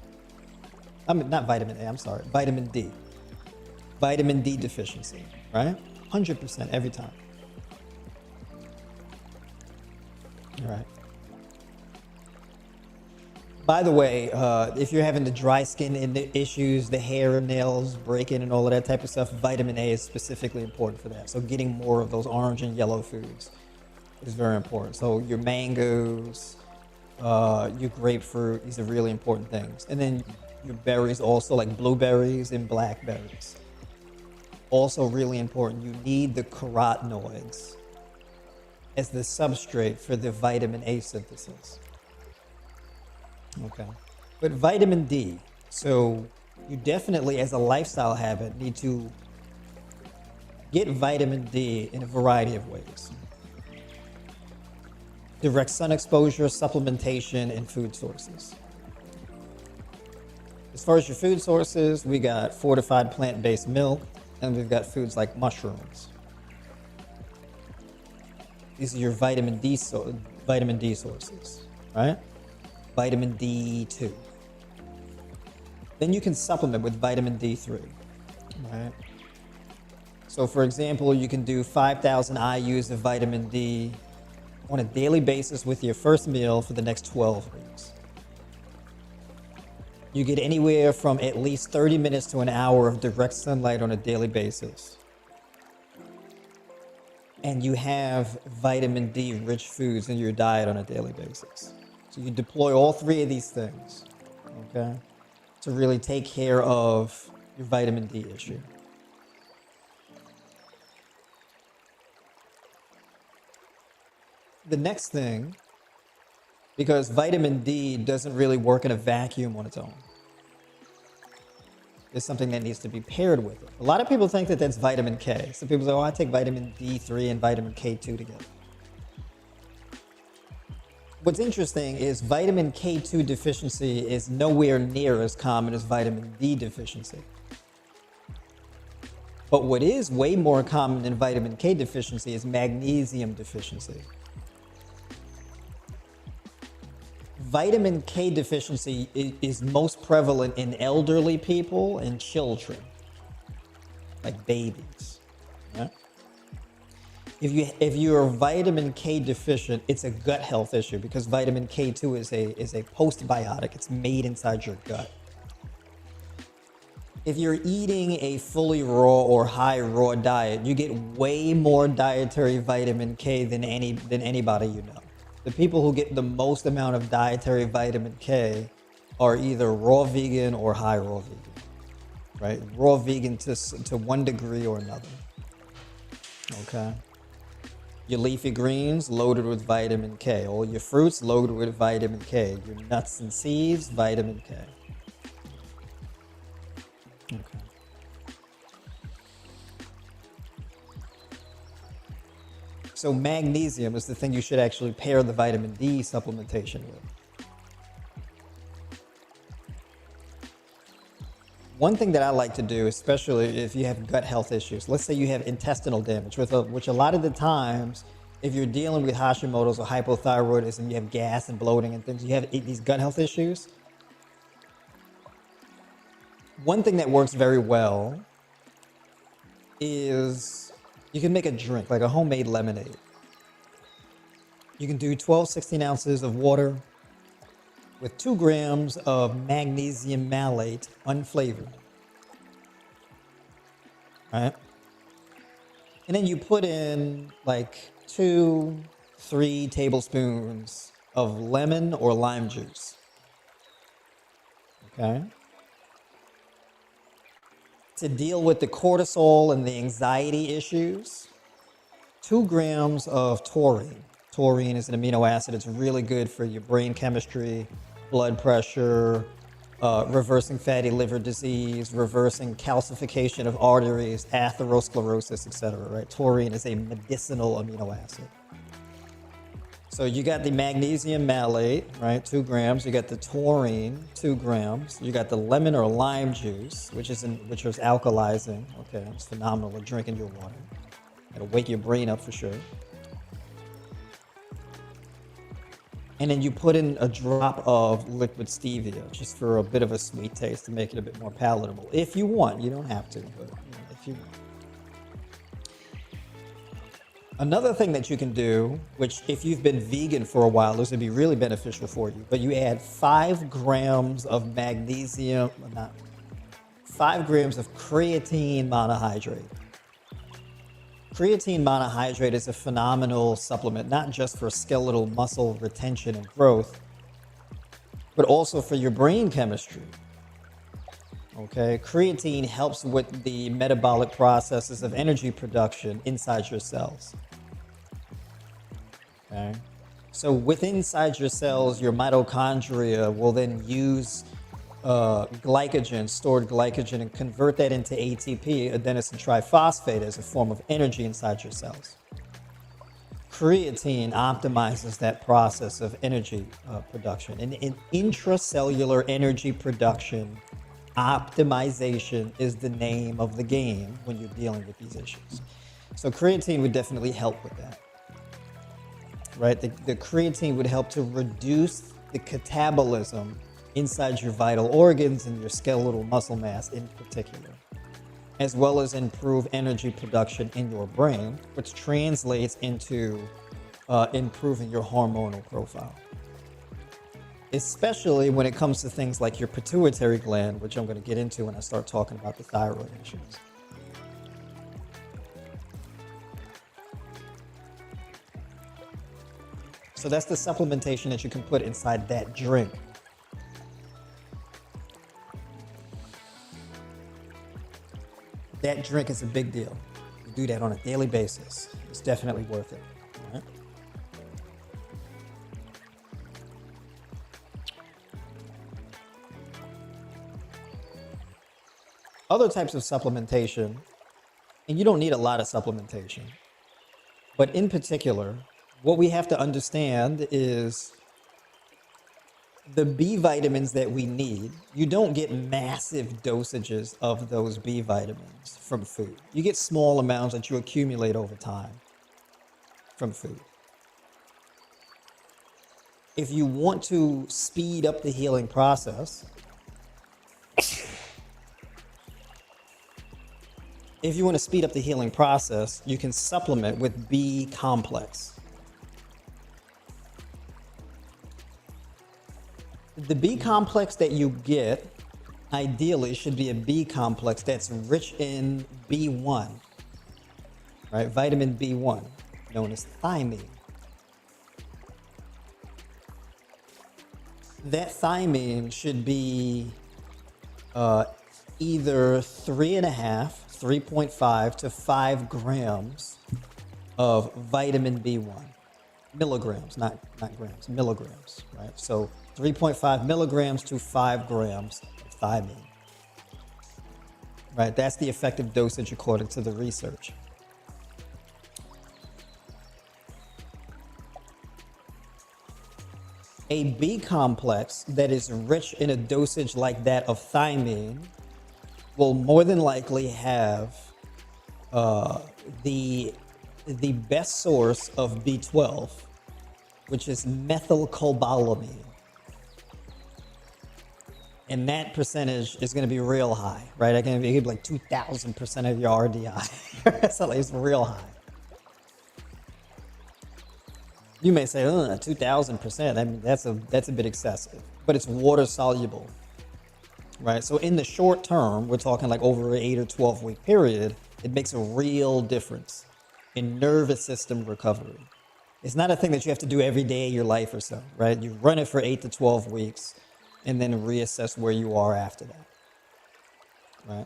I mean, not vitamin A, I'm sorry, vitamin D. Vitamin D deficiency, right? 100% every time. All right. By the way, if you're having the dry skin and the issues, the hair and nails breaking and all of that type of stuff, vitamin A is specifically important for that. So getting more of those orange and yellow foods is very important. So your mangoes, your grapefruit, these are really important things. And then your berries also, like blueberries and blackberries. Also really important, you need the carotenoids as the substrate for the vitamin A synthesis. Okay. But vitamin D, so you definitely, as a lifestyle habit, need to get vitamin D in a variety of ways. Direct sun exposure, supplementation, and food sources. As far as your food sources, we got fortified plant-based milk, and we've got foods like mushrooms. These are your vitamin D sources, right? Vitamin D2. Then you can supplement with vitamin D3, right? So for example, you can do 5,000 IUs of vitamin D on a daily basis with your first meal for the next 12 weeks. You get anywhere from at least 30 minutes to an hour of direct sunlight on a daily basis. And you have vitamin D rich foods in your diet on a daily basis. So you deploy all three of these things, okay, to really take care of your vitamin D issue. The next thing, because vitamin D doesn't really work in a vacuum on its own. It's something that needs to be paired with it. A lot of people think that that's vitamin K. Some people say, oh, I take vitamin D3 and vitamin K2 together. What's interesting is vitamin K2 deficiency is nowhere near as common as vitamin D deficiency. But what is way more common than vitamin K deficiency is magnesium deficiency. Vitamin K deficiency is most prevalent in elderly people and children, like babies. Right? If you're vitamin K deficient, it's a gut health issue because vitamin K2 is a postbiotic. It's made inside your gut. If you're eating a fully raw or high raw diet, you get way more dietary vitamin K than anybody you know. The people who get the most amount of dietary vitamin K are either raw vegan or high raw vegan, right? Raw vegan to one degree or another, okay? Your leafy greens loaded with vitamin K. All your fruits loaded with vitamin K. Your nuts and seeds, vitamin K. Okay. So magnesium is the thing you should actually pair the vitamin D supplementation with. One thing that I like to do, especially if you have gut health issues, let's say you have intestinal damage, which a lot of the times, if you're dealing with Hashimoto's or hypothyroidism, you have gas and bloating and things, you have these gut health issues. One thing that works very well is you can make a drink, like a homemade lemonade. You can do 12, 16 ounces of water with 2 grams of magnesium malate, unflavored. Right? And then you put in like 2, 3 tablespoons of lemon or lime juice. Okay? To deal with the cortisol and the anxiety issues, 2 grams of taurine. Taurine is an amino acid. It's really good for your brain chemistry, blood pressure, reversing fatty liver disease, reversing calcification of arteries, atherosclerosis, etc. Right? Taurine is a medicinal amino acid. So you got the magnesium malate, right? 2 grams. You got the taurine, 2 grams. You got the lemon or lime juice, which is alkalizing. Okay, it's phenomenal at drinking your water. It'll wake your brain up for sure. And then you put in a drop of liquid stevia, just for a bit of a sweet taste to make it a bit more palatable. If you want, you don't have to, but if you want. Another thing that you can do, which if you've been vegan for a while, this would be really beneficial for you, but you add 5 grams of magnesium, 5 grams of creatine monohydrate. Creatine monohydrate is a phenomenal supplement, not just for skeletal muscle retention and growth, but also for your brain chemistry. Okay, creatine helps with the metabolic processes of energy production inside your cells. Okay, so inside your cells, your mitochondria will then use glycogen, stored glycogen, and convert that into ATP, adenosine triphosphate, as a form of energy inside your cells. Creatine optimizes that process of energy production, and in intracellular energy production, optimization is the name of the game when you're dealing with these issues. So creatine would definitely help with that, right? The creatine would help to reduce the catabolism inside your vital organs and your skeletal muscle mass in particular, as well as improve energy production in your brain, which translates into improving your hormonal profile, especially when it comes to things like your pituitary gland, which I'm going to get into when I start talking about the thyroid issues. So that's the supplementation that you can put inside that drink. That drink is a big deal. You do that on a daily basis. It's definitely worth it. All right? Other types of supplementation, and you don't need a lot of supplementation, but in particular, what we have to understand is the B vitamins that we need. You don't get massive dosages of those B vitamins from food. You get small amounts that you accumulate over time from food. If you want to speed up the healing process, you can supplement with B complex. The B complex that you get ideally should be a B complex that's rich in B1, right? Vitamin B1, known as thiamine. That thiamine should be either 3.5 to 5 grams of vitamin B1. Milligrams, not grams, milligrams, right? So 3.5 milligrams to 5 grams of thiamine, right? That's the effective dosage according to the research. A B complex that is rich in a dosage like that of thiamine will more than likely have the best source of B12, which is methylcobalamin. And that percentage is going to be real high, right? It can be like 2,000% of your RDI. So it's real high. You may say, 2,000%. I mean, that's a bit excessive, but it's water soluble, right? So in the short term, we're talking like over an 8 or 12 week period, it makes a real difference in nervous system recovery. It's not a thing that you have to do every day of your life or so, right? You run it for 8 to 12 weeks and then reassess where you are after that, right?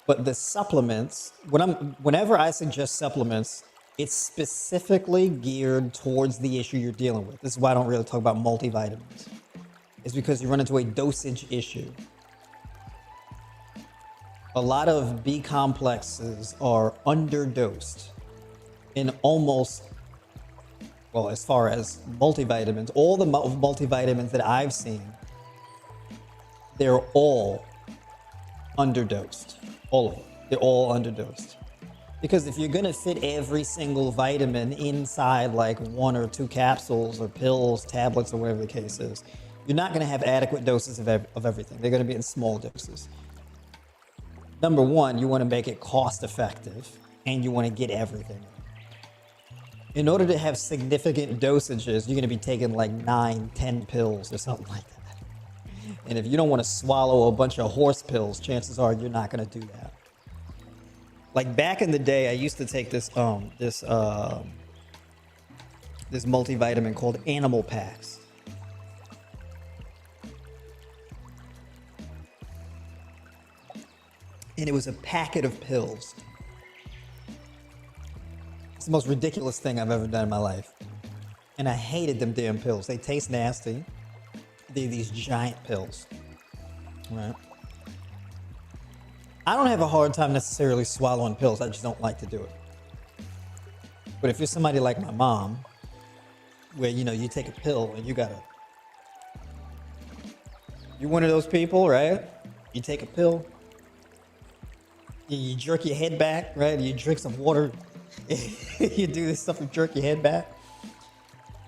But the supplements, whenever I suggest supplements, it's specifically geared towards the issue you're dealing with. This is why I don't really talk about multivitamins. It's because you run into a dosage issue. A lot of B complexes are underdosed in almost well, as far as multivitamins, all the multivitamins that I've seen, they're all underdosed. All of them. They're all underdosed. Because if you're going to fit every single vitamin inside like 1 or 2 capsules or pills, tablets, or whatever the case is, you're not going to have adequate doses of everything. They're going to be in small doses. Number one, you want to make it cost effective and you want to get everything. In order to have significant dosages, you're going to be taking like 9, 10 pills or something like that. And if you don't want to swallow a bunch of horse pills, chances are you're not going to do that. Like back in the day, I used to take this multivitamin called Animal Packs. And it was a packet of pills. It's the most ridiculous thing I've ever done in my life. And I hated them damn pills. They taste nasty. They're these giant pills, right? I don't have a hard time necessarily swallowing pills. I just don't like to do it. But if you're somebody like my mom, where, you know, you take a pill and you're one of those people, right? You take a pill, you jerk your head back, right? You drink some water, you do this stuff and jerk your head back.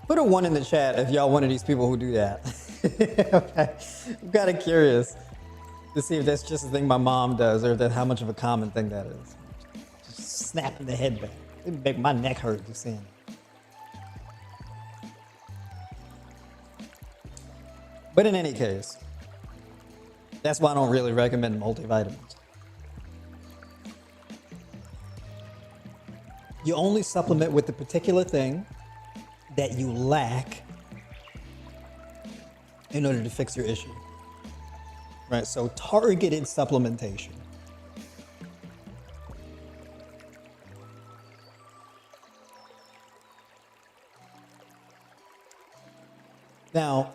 Put a 1 in the chat if y'all one of these people who do that. Okay. I'm kind of curious to see if that's just a thing my mom does or if that's how much of a common thing that is. Just snapping the head back. It'd make my neck hurt just seeing it. But in any case, that's why I don't really recommend multivitamins. You only supplement with the particular thing that you lack in order to fix your issue. Right? So targeted supplementation. Now,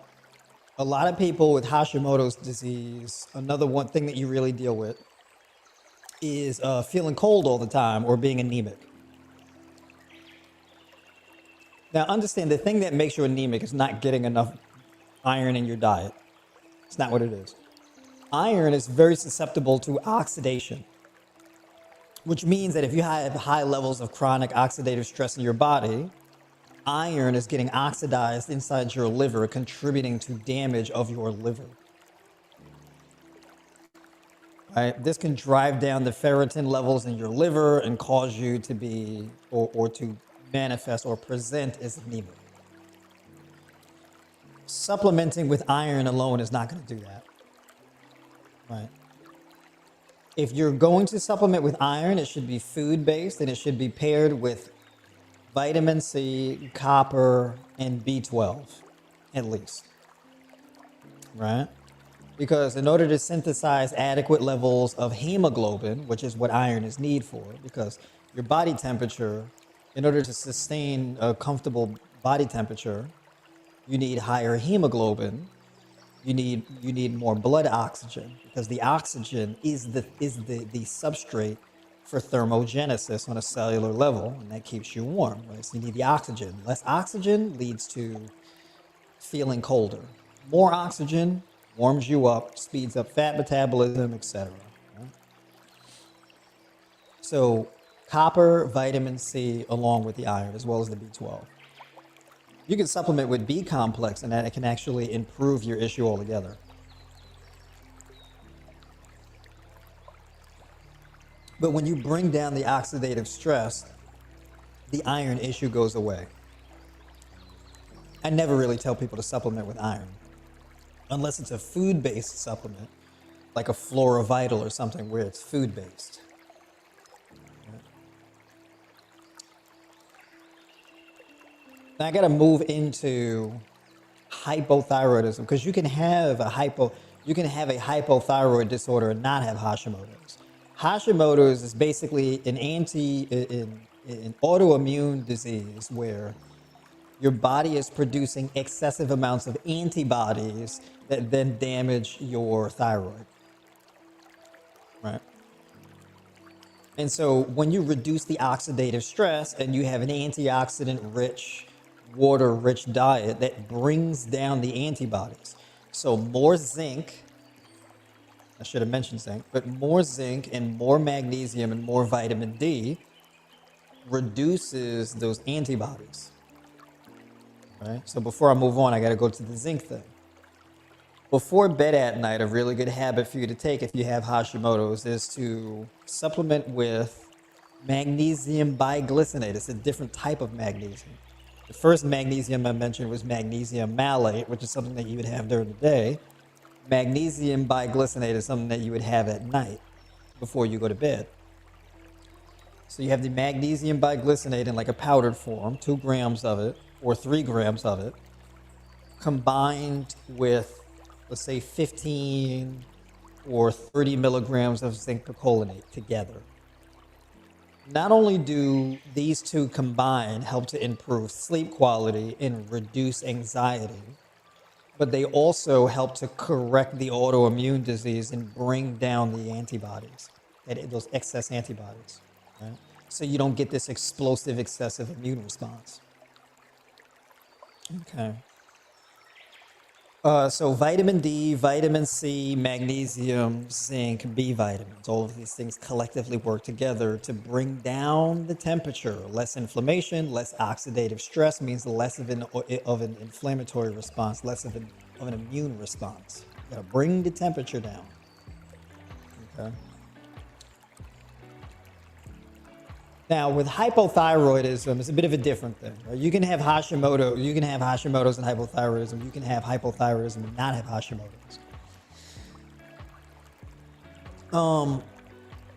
a lot of people with Hashimoto's disease, another one thing that you really deal with is feeling cold all the time or being anemic. Now, understand the thing that makes you anemic is not getting enough iron in your diet. It's not what it is. Iron is very susceptible to oxidation, which means that if you have high levels of chronic oxidative stress in your body, iron is getting oxidized inside your liver, contributing to damage of your liver. Right? This can drive down the ferritin levels in your liver and cause you to be, or to manifest or present as anemic. Supplementing with iron alone is not going to do that. Right? If you're going to supplement with iron, it should be food-based and it should be paired with vitamin C, copper, and B12, at least. Right? Because in order to synthesize adequate levels of hemoglobin, which is what iron is needed for, because your body temperature, in order to sustain a comfortable body temperature, you need higher hemoglobin. You need more blood oxygen, because the oxygen is the substrate for thermogenesis on a cellular level, and that keeps you warm. Right? So you need the oxygen. Less oxygen leads to feeling colder. More oxygen warms you up, speeds up fat metabolism, etc. Right? So copper, vitamin C, along with the iron, as well as the B12. You can supplement with B complex, and that it can actually improve your issue altogether. But when you bring down the oxidative stress, the iron issue goes away. I never really tell people to supplement with iron, unless it's a food-based supplement, like a Flora-Vital or something where it's food-based. Now I got to move into hypothyroidism, because you can have a hypothyroid disorder and not have Hashimoto's. Hashimoto's is basically an autoimmune disease where your body is producing excessive amounts of antibodies that then damage your thyroid. Right? And so when you reduce the oxidative stress and you have an antioxidant rich water-rich diet that brings down the antibodies. So more zinc, I should have mentioned zinc, but more zinc and more magnesium and more vitamin D reduces those antibodies, right? So before I move on, I got to go to the zinc thing. Before bed at night, a really good habit for you to take if you have Hashimoto's is to supplement with magnesium biglycinate. It's a different type of magnesium. The first magnesium I mentioned was magnesium malate, which is something that you would have during the day. Magnesium biglycinate is something that you would have at night before you go to bed. So you have the magnesium biglycinate in like a powdered form, 2 grams of it or 3 grams of it, combined with, let's say, 15 or 30 milligrams of zinc picolinate together. Not only do these two combined help to improve sleep quality and reduce anxiety, but they also help to correct the autoimmune disease and bring down the antibodies, those excess antibodies, right? So you don't get this explosive, excessive immune response. Okay. So vitamin D, vitamin C, magnesium, zinc, B vitamins, all of these things collectively work together to bring down the temperature. Less inflammation, less oxidative stress means less of an inflammatory response, less of an immune response. You gotta bring the temperature down. Okay. Now, with hypothyroidism, it's a bit of a different thing, right? You can have Hashimoto's and hypothyroidism. You can have hypothyroidism and not have Hashimoto's.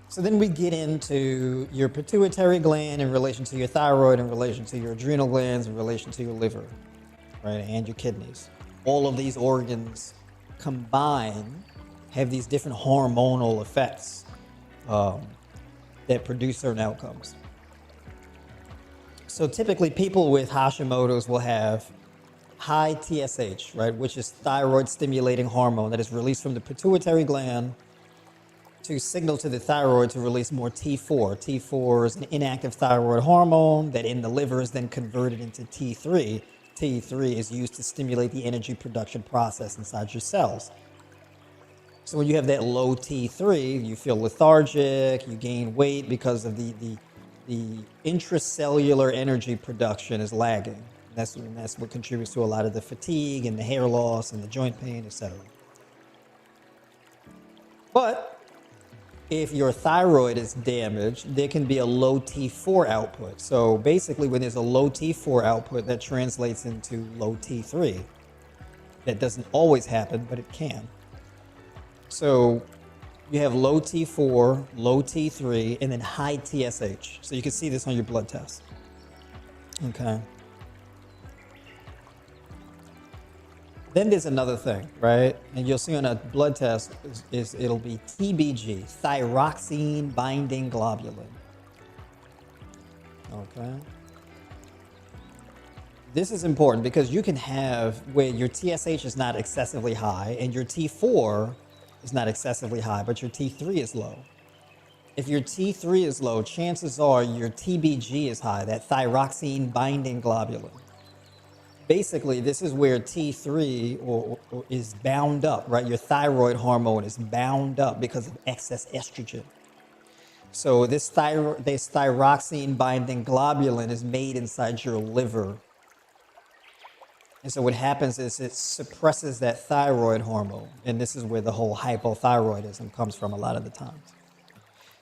So then we get into your pituitary gland in relation to your thyroid, in relation to your adrenal glands, in relation to your liver, right, and your kidneys. All of these organs combined have these different hormonal effects that produce certain outcomes. So typically people with Hashimoto's will have high TSH, right, which is thyroid stimulating hormone that is released from the pituitary gland to signal to the thyroid to release more T4. T4 is an inactive thyroid hormone that in the liver is then converted into T3. T3 is used to stimulate the energy production process inside your cells. So when you have that low T3, you feel lethargic, you gain weight because of the intracellular energy production is lagging. That's what contributes to a lot of the fatigue and the hair loss and the joint pain, etc. But if your thyroid is damaged, there can be a low T4 output. So basically, when there's a low T4 output, that translates into low T3. That doesn't always happen, but it can. So you have low T4, low T3, and then high TSH. So you can see this on your blood test. Okay. Then there's another thing, right? And you'll see on a blood test it'll be TBG, thyroxine binding globulin. Okay. This is important because you can have where your TSH is not excessively high and your T4 is not excessively high, but your T3 is low. If your T3 is low, chances are your TBG is high, that thyroxine binding globulin. Basically, this is where T3 is bound up, right? Your thyroid hormone is bound up because of excess estrogen. So this thyroxine binding globulin is made inside your liver. And so what happens is it suppresses that thyroid hormone. And this is where the whole hypothyroidism comes from a lot of the times.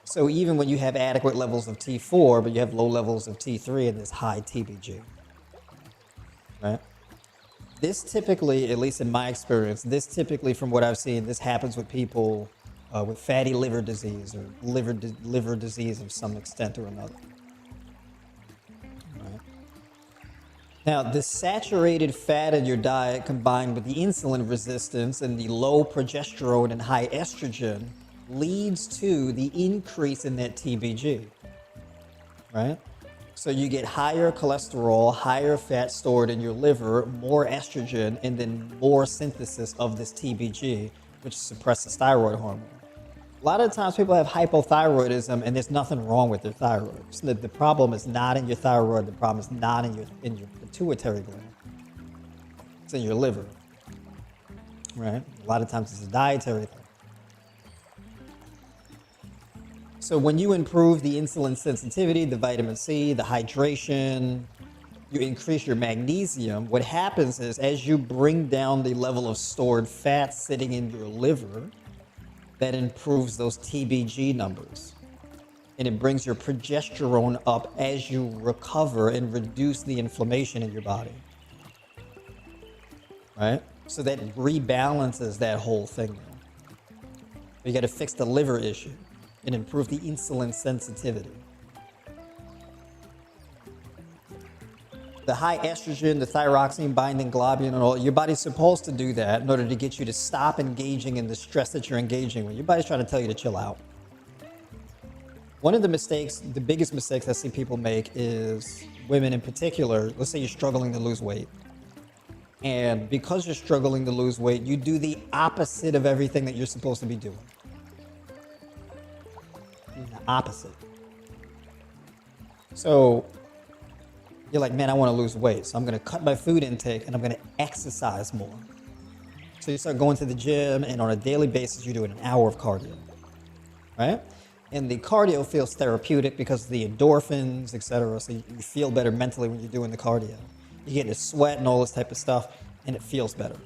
So even when you have adequate levels of T4, but you have low levels of T3 and this high TBG, right? This typically, at least in my experience, from what I've seen, this happens with people with fatty liver disease or liver disease of some extent or another. Right. Now, the saturated fat in your diet combined with the insulin resistance and the low progesterone and high estrogen leads to the increase in that TBG, right? So you get higher cholesterol, higher fat stored in your liver, more estrogen, and then more synthesis of this TBG, which suppresses thyroid hormone. A lot of times people have hypothyroidism and there's nothing wrong with their thyroid. So the problem is not in your thyroid. The problem is not in your pituitary gland. It's in your liver, right? A lot of times it's a dietary thing. So when you improve the insulin sensitivity, the vitamin C, the hydration, you increase your magnesium, what happens is as you bring down the level of stored fat sitting in your liver, that improves those TBG numbers. And it brings your progesterone up as you recover and reduce the inflammation in your body. Right? So that rebalances that whole thing. You got to fix the liver issue and improve the insulin sensitivity. The high estrogen, the thyroxine binding globulin and all, your body's supposed to do that in order to get you to stop engaging in the stress that you're engaging with. Your body's trying to tell you to chill out. One of the mistakes, the biggest mistakes I see people make is women in particular. Let's say you're struggling to lose weight. And because you're struggling to lose weight, you do the opposite of everything that you're supposed to be doing. The opposite. So you're like, man, I want to lose weight. So I'm going to cut my food intake and I'm going to exercise more. So you start going to the gym and on a daily basis, you're doing an hour of cardio, right? And the cardio feels therapeutic because of the endorphins, etc. So you feel better mentally when you're doing the cardio. You get to sweat and all this type of stuff and it feels better.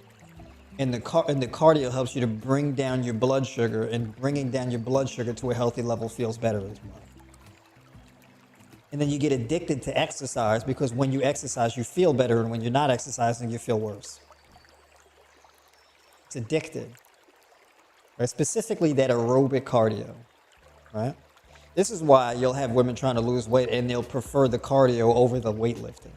And the cardio helps you to bring down your blood sugar, and bringing down your blood sugar to a healthy level feels better as well. And then you get addicted to exercise because when you exercise, you feel better. And when you're not exercising, you feel worse. It's addictive, right? Specifically that aerobic cardio, right? This is why you'll have women trying to lose weight and they'll prefer the cardio over the weightlifting.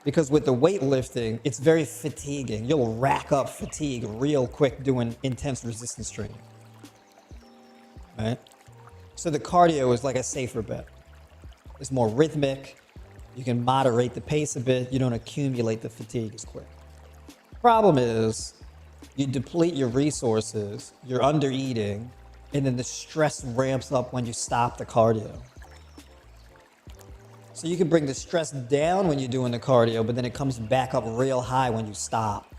Because with the weightlifting, it's very fatiguing. You'll rack up fatigue real quick doing intense resistance training, right? So the cardio is like a safer bet. It's more rhythmic. You can moderate the pace a bit. You don't accumulate the fatigue as quick. Problem is, you deplete your resources, you're under eating, and then the stress ramps up when you stop the cardio. So you can bring the stress down when you're doing the cardio, but then it comes back up real high when you stop.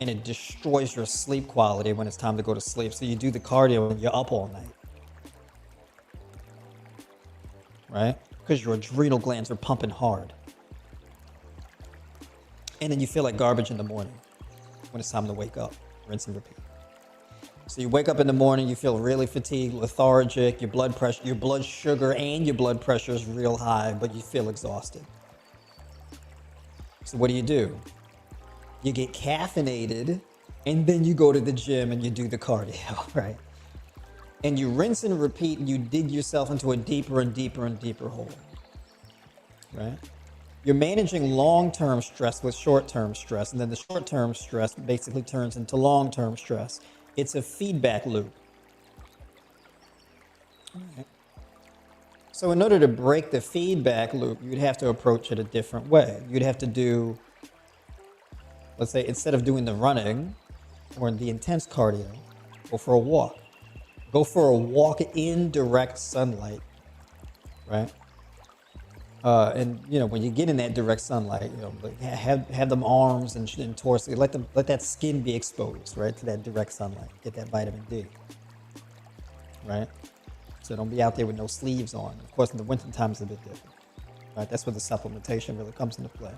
And it destroys your sleep quality when it's time to go to sleep. So you do the cardio and you're up all night. Right? Because your adrenal glands are pumping hard. And then you feel like garbage in the morning when it's time to wake up, rinse and repeat. So you wake up in the morning, you feel really fatigued, lethargic, your blood pressure, your blood sugar and your blood pressure is real high, but you feel exhausted. So what do? You get caffeinated and then you go to the gym and you do the cardio, right? And you rinse and repeat and you dig yourself into a deeper and deeper and deeper hole, right? You're managing long-term stress with short-term stress, and then the short-term stress basically turns into long-term stress. It's a feedback loop. Right. So in order to break the feedback loop, you'd have to approach it a different way. You'd have to do, let's say, instead of doing the running or the intense cardio, go for a walk. Go for a walk in direct sunlight, right? And you know, when you get in that direct sunlight, you know, have them arms and torso, let that skin be exposed, right, to that direct sunlight. Get that vitamin D, right? So don't be out there with no sleeves on. Of course, in the winter time it's a bit different, right? That's where the supplementation really comes into play.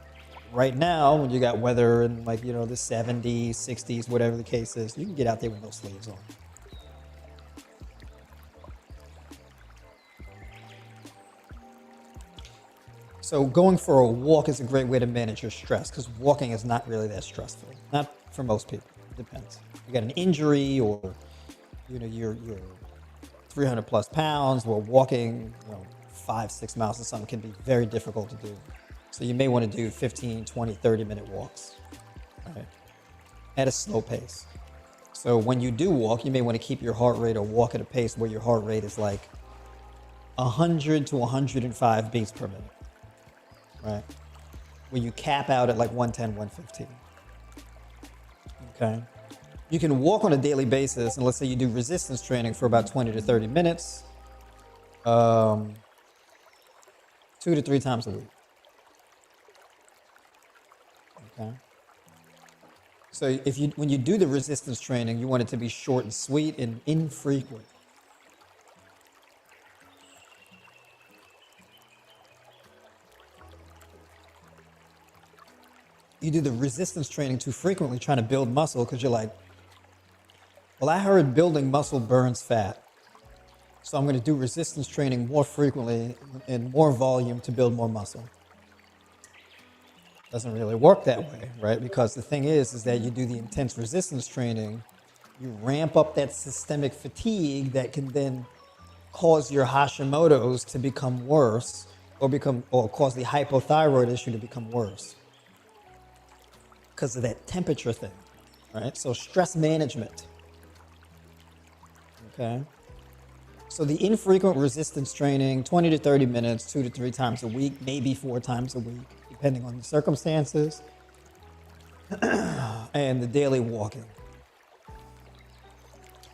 Right now, when you got weather in like, you know, the 70s, 60s, whatever the case is, you can get out there with no sleeves on. So going for a walk is a great way to manage your stress because walking is not really that stressful. Not for most people. It depends. You got an injury or, you know, you're 300 plus pounds. Well, walking, you know, 5-6 miles or something can be very difficult to do. So you may want to do 15, 20, 30-minute walks, right, at a slow pace. So when you do walk, you may want to keep your heart rate or walk at a pace where your heart rate is like 100 to 105 beats per minute. Right? When you cap out at like 110, 115. Okay? You can walk on a daily basis, and let's say you do resistance training for about 20 to 30 minutes, 2 to 3 times a week. Okay. So when you do the resistance training, you want it to be short and sweet and infrequent. You do the resistance training too frequently, trying to build muscle, because you're like, well, I heard building muscle burns fat. So I'm going to do resistance training more frequently and more volume to build more muscle. Doesn't really work that way, right? Because the thing is that you do the intense resistance training, you ramp up that systemic fatigue that can then cause your Hashimoto's to become worse, or cause the hypothyroid issue to become worse because of that temperature thing, right? So stress management, okay? So the infrequent resistance training, 20 to 30 minutes, 2 to 3 times a week, maybe 4 times a week, depending on the circumstances, and the daily walking.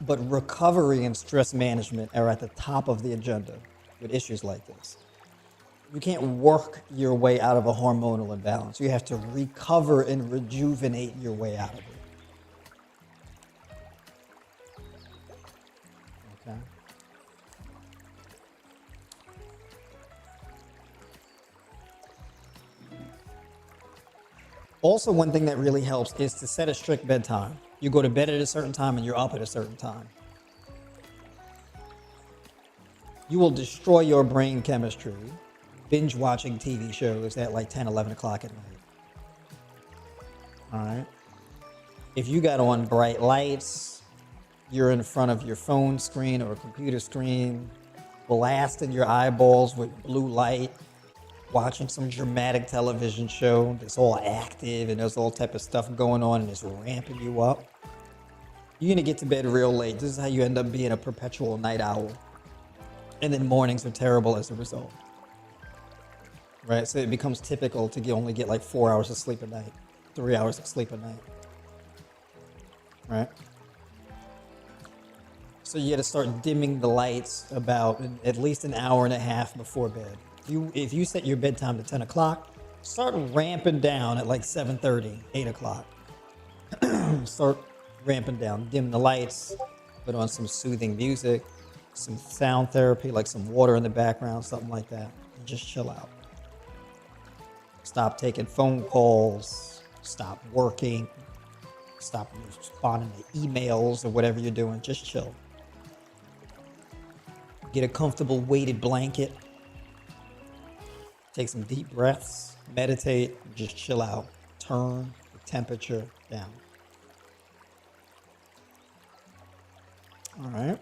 But recovery and stress management are at the top of the agenda with issues like this. You can't work your way out of a hormonal imbalance. You have to recover and rejuvenate your way out of it. Okay. Also, one thing that really helps is to set a strict bedtime. You go to bed at a certain time and you're up at a certain time. You will destroy your brain chemistry binge watching TV shows at like 10, 11 o'clock at night. All right. If you got on bright lights, you're in front of your phone screen or a computer screen, blasting your eyeballs with blue light, watching some dramatic television show that's all active and there's all type of stuff going on and it's ramping you up, you're gonna get to bed real late. This is how you end up being a perpetual night owl. And then mornings are terrible as a result. Right? So it becomes typical to only get like 4 hours of sleep a night, 3 hours of sleep a night. Right? So you got to start dimming the lights about at least an hour and a half before bed. If you set your bedtime to 10 o'clock, start ramping down at like 7:30, 8 o'clock. Start ramping down, dim the lights, put on some soothing music, some sound therapy, like some water in the background, something like that, and just chill out. Stop taking phone calls, stop working, stop responding to emails or whatever you're doing, just chill. Get a comfortable weighted blanket, take some deep breaths, meditate, just chill out. Turn the temperature down. All right.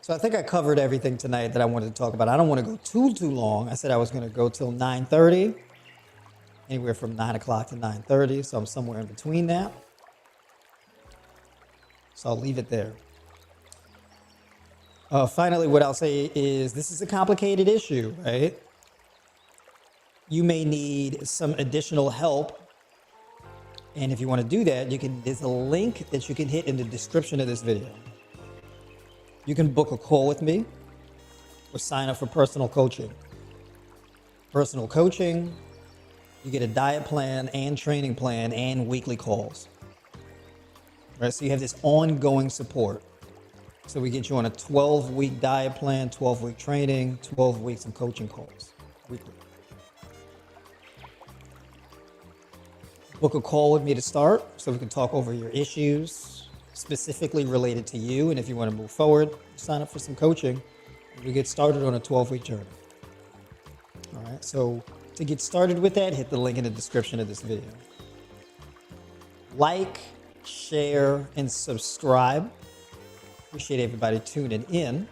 So I think I covered everything tonight that I wanted to talk about. I don't want to go too long. I said I was going to go till 9:30, anywhere from 9 o'clock to 9:30. So I'm somewhere in between that. So I'll leave it there. Finally, what I'll say is this is a complicated issue, right? You may need some additional help. And if you want to do that, there's a link that you can hit in the description of this video. You can book a call with me or sign up for personal coaching. Personal coaching, you get a diet plan and training plan and weekly calls. Right? So you have this ongoing support. So we get you on a 12-week diet plan, 12-week training, 12 weeks of coaching calls weekly. Book a call with me to start so we can talk over your issues specifically related to you. And if you want to move forward, sign up for some coaching. We get started on a 12-week journey. All right. So to get started with that, hit the link in the description of this video. Like, share, and subscribe. Appreciate everybody tuning in.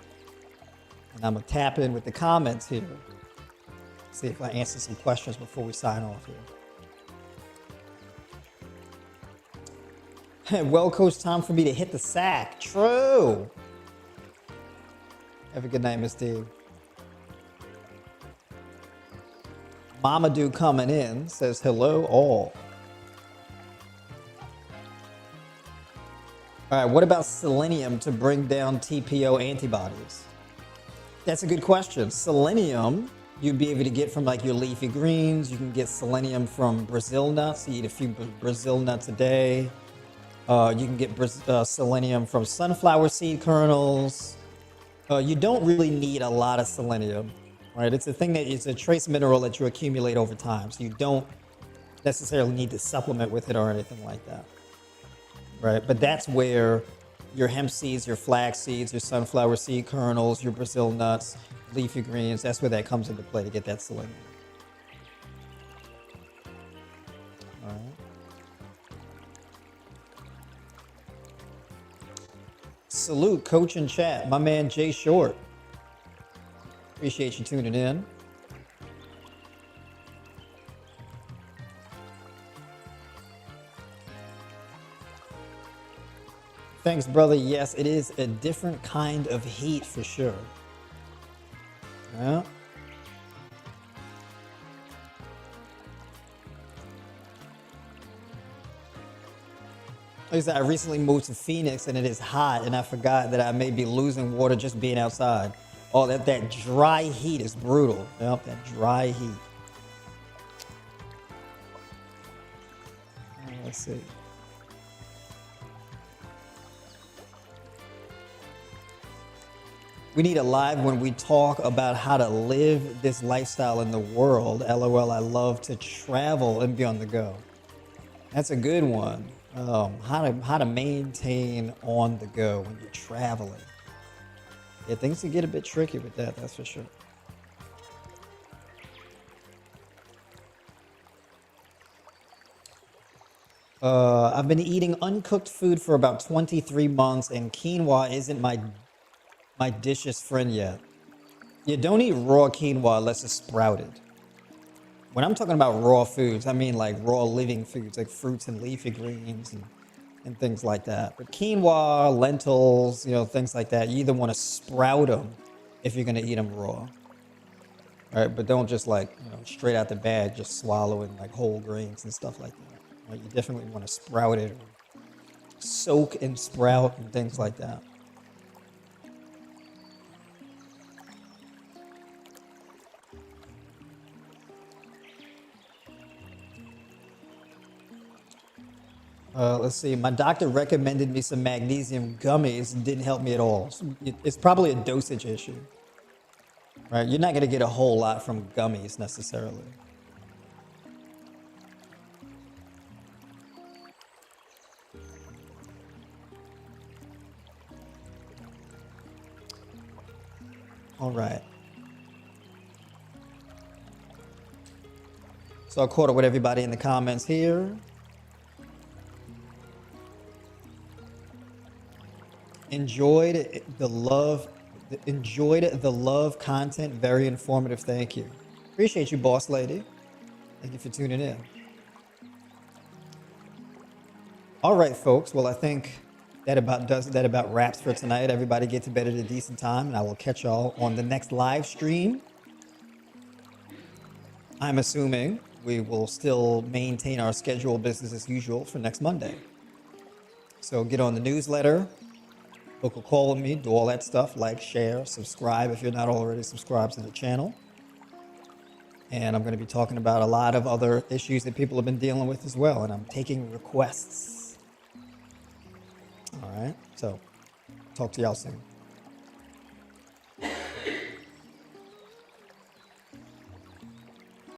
And I'm going to tap in with the comments here. See if I answer some questions before we sign off here. Well, Coach, time for me to hit the sack. True. Have a good night, Miss D. Mama Do coming in says hello all. All right, what about selenium to bring down TPO antibodies? That's a good question. Selenium, you'd be able to get from like your leafy greens. You can get selenium from Brazil nuts. You eat a few Brazil nuts a day. You can get selenium from sunflower seed kernels. You don't really need a lot of selenium, right? It's a thing that it's a trace mineral that you accumulate over time. So you don't necessarily need to supplement with it or anything like that, right? But that's where your hemp seeds, your flax seeds, your sunflower seed kernels, your Brazil nuts, leafy greens, that's where that comes into play to get that selenium. All right. Salute, coach and chat. My man Jay Short. Appreciate you tuning in. Thanks, brother. Yes, it is a different kind of heat for sure. Yeah. Like I said, I recently moved to Phoenix and it is hot, and I forgot that I may be losing water just being outside. Oh, that dry heat is brutal. Yep, that dry heat. Let's see. We need a live when we talk about how to live this lifestyle in the world. LOL, I love to travel and be on the go. That's a good one. How to maintain on the go when you're traveling. Yeah, things can get a bit tricky with that, that's for sure. I've been eating uncooked food for about 23 months, and quinoa isn't my dishes friend yet. You don't eat raw quinoa unless it's sprouted. When I'm talking about raw foods, I mean like raw living foods, like fruits and leafy greens and things like that. But quinoa, lentils, things like that, you either want to sprout them if you're going to eat them raw. All right, but don't just straight out the bag, just swallowing like whole grains and stuff like that. Right? You definitely want to sprout it, or soak and sprout and things like that. Let's see. My doctor recommended me some magnesium gummies and didn't help me at all. It's probably a dosage issue, right? You're not going to get a whole lot from gummies necessarily. All right. So I caught up with everybody in the comments here. Enjoyed the love content. Very informative. Thank you. Appreciate you, boss lady. Thank you for tuning in. All right, folks. Well, I think that about wraps for tonight. Everybody get to bed at a decent time, and I will catch y'all on the next live stream. I'm assuming we will still maintain our schedule business as usual for next Monday. So get on the newsletter. Book a call with me, do all that stuff, like, share, subscribe if you're not already subscribed to the channel. And I'm going to be talking about a lot of other issues that people have been dealing with as well, and I'm taking requests. All right, so talk to y'all soon.